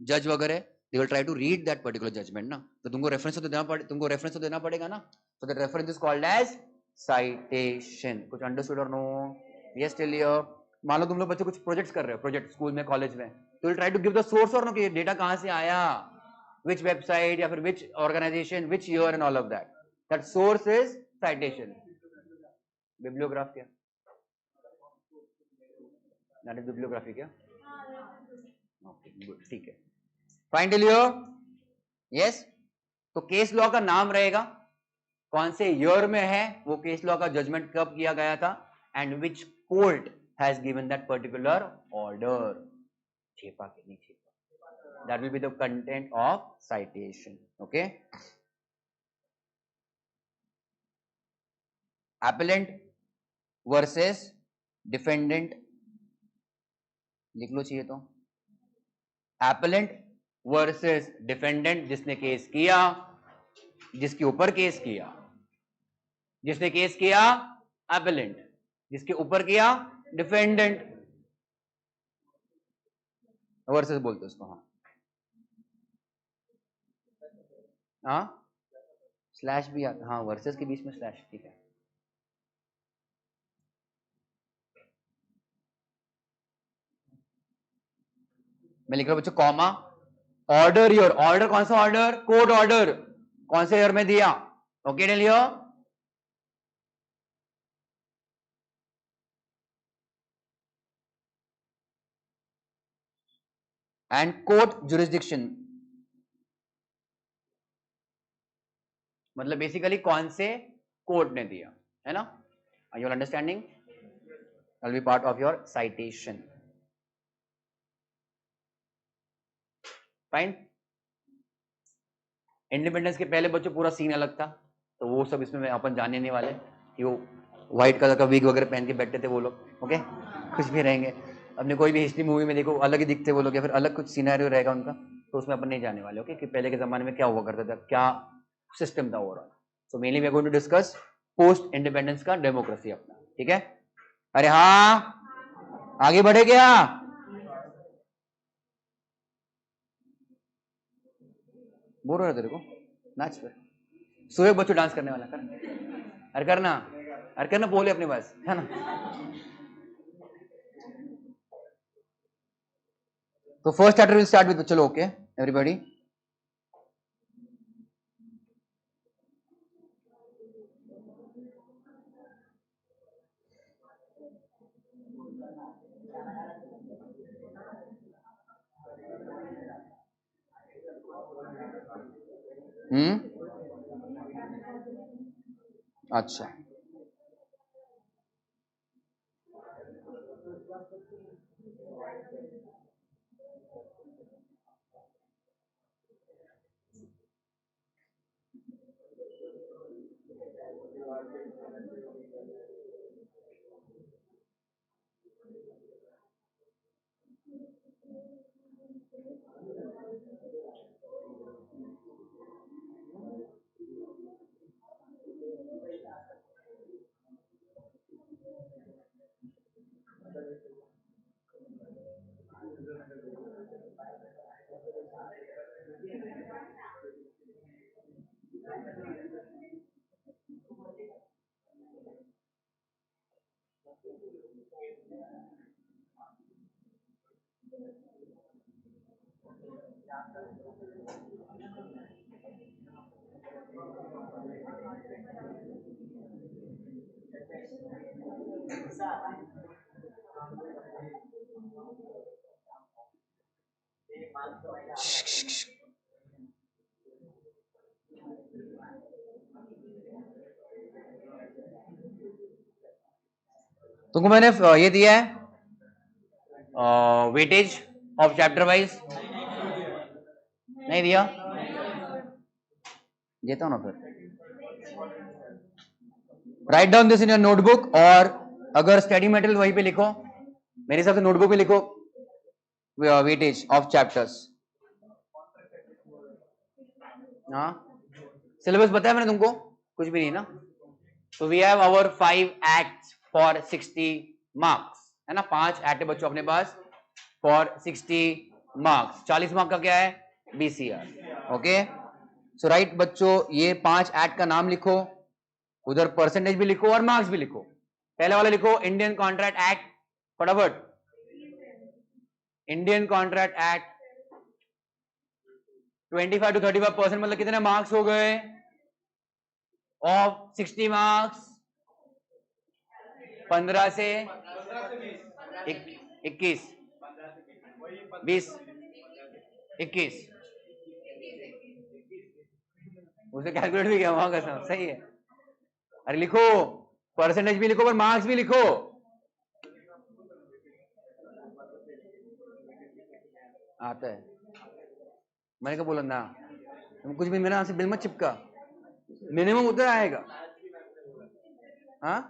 जज वगैरह, they will try to read that particular judgment ना, तो तुमको रेफरेंस तो देना पड़े, तुमको रेफरेंस तो देना पड़ेगा ना। So that reference is called as citation. कुछ understood or no? Yes till here? मान लो तुम लोग बच्चे कुछ प्रोजेक्ट्स कर रहे हो, प्रोजेक्ट स्कूल में कॉलेज में, तो will try to give the source और नो कि डेटा कहां से आया, which website या फिर which organization, which year and all of that. That source is citation. Bibliograph क्या? That is bibliography क्या? Okay, good, ठीक है. Fine till here? Yes? तो केस लॉ का नाम रहेगा, कौन से ईयर में है वो केस लॉ का जजमेंट कब किया गया था, and which court has given that particular order. छेपा के नहीं छेपा, that will be the content of citation. Okay, appellant versus defendant लिख लो चाहिए तो, appellant versus defendant, जिसने केस किया, जिसके ऊपर केस किया, जिसने केस किया appellant, जिसके ऊपर किया defendant, वर्सेस बोलते उसको। हाँ स्लैश भी आता, हाँ वर्सेस के बीच में स्लैश, ठीक है। मैं लिख रहा हूं बच्चों कॉमा, ऑर्डर ईयर, ऑर्डर कौन सा ऑर्डर, कोर्ट ऑर्डर कौन से ईयर में दिया। ओके डेलियो, एंड कोर्ट जुरिस्डिक्शन, मतलब बेसिकली कौन से कोर्ट ने दिया, है ना? Are you understanding? Will be part of your citation. Fine. Independence के पहले बच्चों पूरा सीन अलग था, तो वो सब इसमें अपन जानने नहीं वाले कि वो व्हाइट कलर का विग वगैरह पहन के बैठे थे वो लोग। ओके, कुछ भी रहेंगे, अपने कोई भी हिस्ट्री मूवी में देखो अलग ही दिखते वो लोग, या फिर अलग कुछ सीनारियो रहेगा उनका, तो उसमें अपन नहीं जाने वाले। ओके, कि पहले के जमाने में क्या हुआ करता था, क्या सिस्टम था overall. So mainly we are going to discuss post independence का डेमोक्रेसी अपना, ठीक है? अरे हाँ, आगे बढ़े क्या? बोल रहा तेरे को नाच पे, सोए बच्चों डांस करने वाला कर, अरे करना, अरे करना, बोले अपने पास, है ना? तो first chapter will start with, चलो ओके एवरीबॉडी। अच्छा, तुमको मैंने ये दिया है वेटेज ऑफ चैप्टर वाइज, नहीं दिया? देता हूं ना फिर। Write down this in your notebook, और अगर स्टडी मटेरियल वहीं पे लिखो, मेरे हिसाब से नोटबुक पे लिखो वेटेज ऑफ चैप्टर्स। हाँ, सिलेबस बताया मैंने तुमको, कुछ भी नहीं ना। तो we have our 5 acts for 60 marks, है ना। 5 एक्ट है बच्चों अपने पास फॉर 60 मार्क्स। 40 मार्क का क्या है? बीसीआर। ओके, सो राइट बच्चों, ये 5 एक्ट का नाम लिखो, उधर परसेंटेज भी लिखो और मार्क्स भी लिखो। पहले वाला लिखो इंडियन कॉन्ट्रैक्ट एक्ट, फटाफट। इंडियन कॉन्ट्रैक्ट एक्ट 25 to 35% मतलब कितने मार्क्स हो गए ऑफ 60 मार्क्स? 15 से 21, 20, 21। उसे कैलकुलेट भी किया वहां का, सही है। अरे लिखो, परसेंटेज भी लिखो और मार्क्स भी लिखो। आता है, मैंने क्या बोला ना, तुम कुछ भी मेरे नाम से बिल मत चिपका, मिनिमम उधर आएगा। हाँ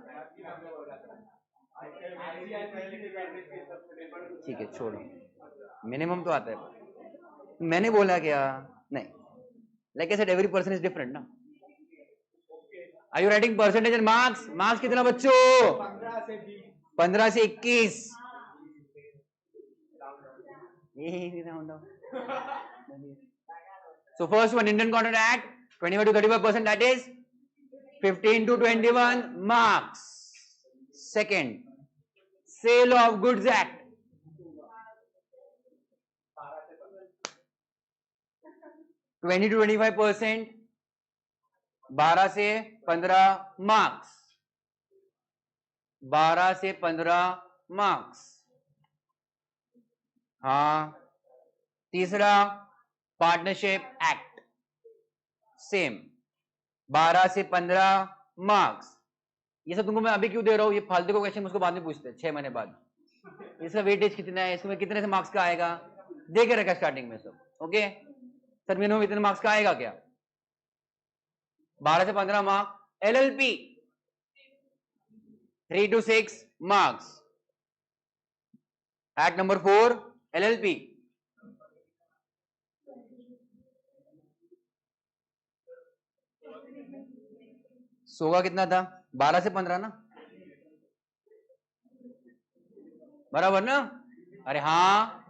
ठीक है, छोड़ो, मिनिमम तो आता है। मैंने बोला क्या? नहीं, like I said every person is different ना। Are you writing percentage and marks? Marks कितना बच्चों? 15 से 21। So first one, Indian Contract Act, 25 to 35%, that is 15 to 21 marks. Second, Sale of Goods Act, 20 to 25%, 12 से 15 मार्क्स, 12 से 15 मार्क्स। हाँ, तीसरा पार्टनरशिप एक्ट, सेम 12 से 15 मार्क्स। ये सब तुमको मैं अभी क्यों दे रहा हूं? ये फालतू का क्वेश्चन मुझको बाद में पूछते हैं 6 महीने बाद। इसका वेटेज कितना है, इसमें कितने से मार्क्स का आएगा, दे के रखा स्टार्टिंग में सब। ओके सर, मिनिमम इतने मार्क्स का आएगा क्या? 12 से 15 marks. LLP 3 to 6 marks. Act number 4 LLP. सोगा कितना था? 12 से 15 ना, बराबर ना? अरे हाँ,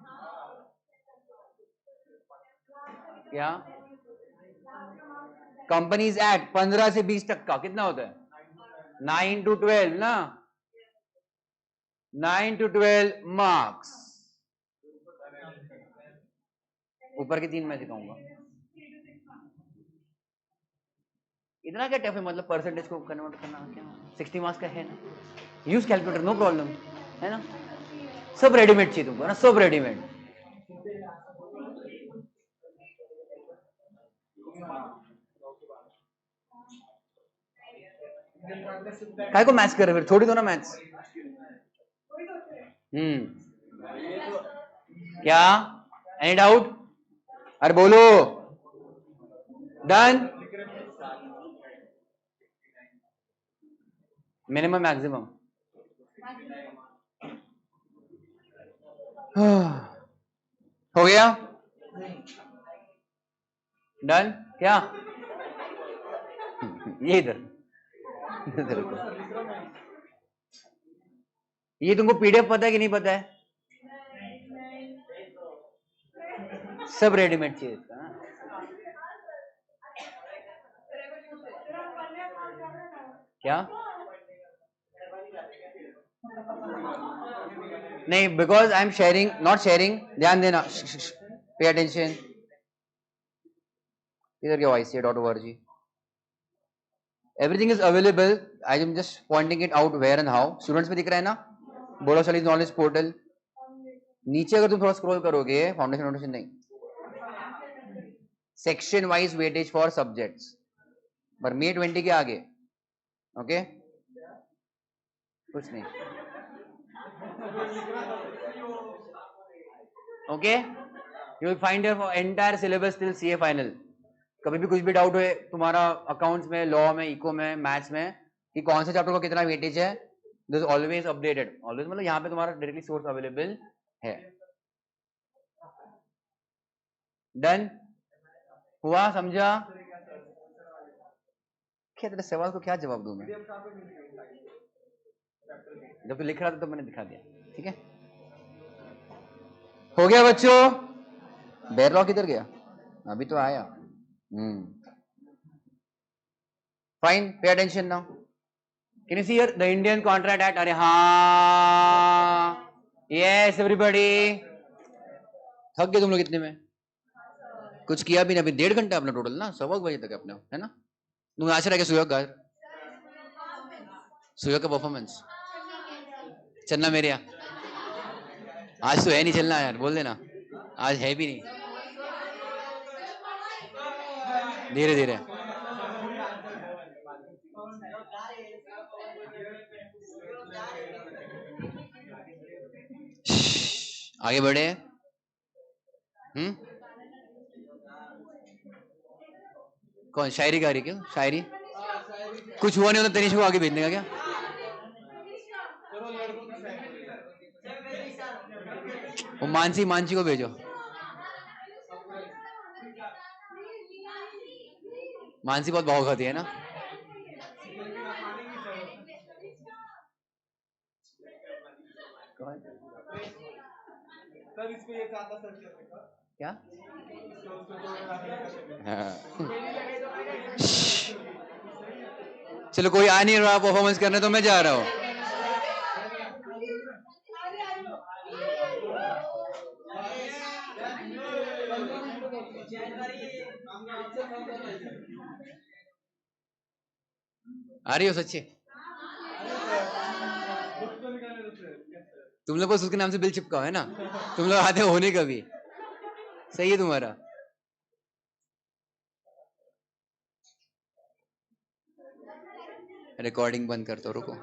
क्या? कंपनीज एक्ट 15 से 20 तक का कितना होता है? 9 to 12 ना, 9 to 12 मार्क्स। ऊपर के 3 मैं दिखाऊंगा। इतना क्या टफ है, मतलब परसेंटेज को कन्वर्ट करना क्या? 60 मार्क्स का है ना, यूज कैलकुलेटर, नो प्रॉब्लम, है ना। सब रेडीमेड चाहिए तुमको ना, सब रेडीमेड। काय को मैथ्स कर रहे, फिर छोड़ दो ना मैथ्स। क्या? Any doubt? अरे बोलो। डन? मिनिमम मैक्सिमम हो गया? डन? क्या? ये इधर ये तुमको पीडीएफ पता है कि नहीं पता है? सब रेडीमेड चाहिए इसका। क्या? नहीं, because I am sharing, not sharing, ध्यान देना, पे अटेंशन। इधर क्या YCA.org, everything is available, I am just pointing it out where and how. Students में दिख रहा है ना, बोलो स्टडीज नॉलेज पोर्टल। नीचे अगर तुम थोड़ा स्क्रॉल करोगे, फाउंडेशन फाउंडेशन नहीं, section wise weightage for subjects, पर May 20 के आगे। ओके कुछ नहीं, okay, you will find your entire syllabus till CA final. कभी भी कुछ भी डाउट हुए तुम्हारा अकाउंट्स में, लॉ में, इको में, मैथ्स में कि कौन से चैप्टर को कितना वेटेज है, दिस ऑलवेज अपडेटेड, ऑलवेज मतलब यहाँ पे तुम्हारा डायरेक्टली सोर्स अवेलेबल है। डन हुआ, समझा? क्या तेरे सवाल को क्या जवाब दूं मैं? जब तू लिख रहा था तो मैंने दिखा दिया। ठीक है, हो गया बच्चों? बैरलॉग किधर गया? अभी तो आया। Fine, pay attention now. Can you see here the Indian contract act? अरे हाँ, यस एवरीबॉडी। थक गए तुम लोग इतने में? कुछ किया भी नहीं अभी, 1.5 घंटा अपना टोटल ना, 1:15 बजे तक अपने, है ना? तुम आज रह गए सुयोग का, सुयोग का परफॉर्मेंस चलना मेरे यहाँ। आज तो है नहीं चलना यार, बोल देना आज है भी नहीं। धीरे धीरे आगे बढ़े। कौन शायरी गा रही? क्यों शायरी? कुछ हुआ नहीं होता तनिष को आगे भेजने का क्या? वो मानसी, मानसी को भेजो। मानसी बहुत भाव खाती है ना। सर इसको ये क्या? हाँ। चलो कोई आ नहीं रहा परफॉर्मेंस करने तो मैं जा रहा हूँ। आ रही हो सच्ची? तुम लोग बस उसके नाम से बिल चिपकाओ, है ना? तुम लोग आते हो नहीं कभी। सही है तुम्हारा। रिकॉर्डिंग बंद करता हूँ, रुको।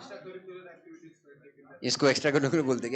इसको एक्स्ट्रा करिकुलर बोलते हैं।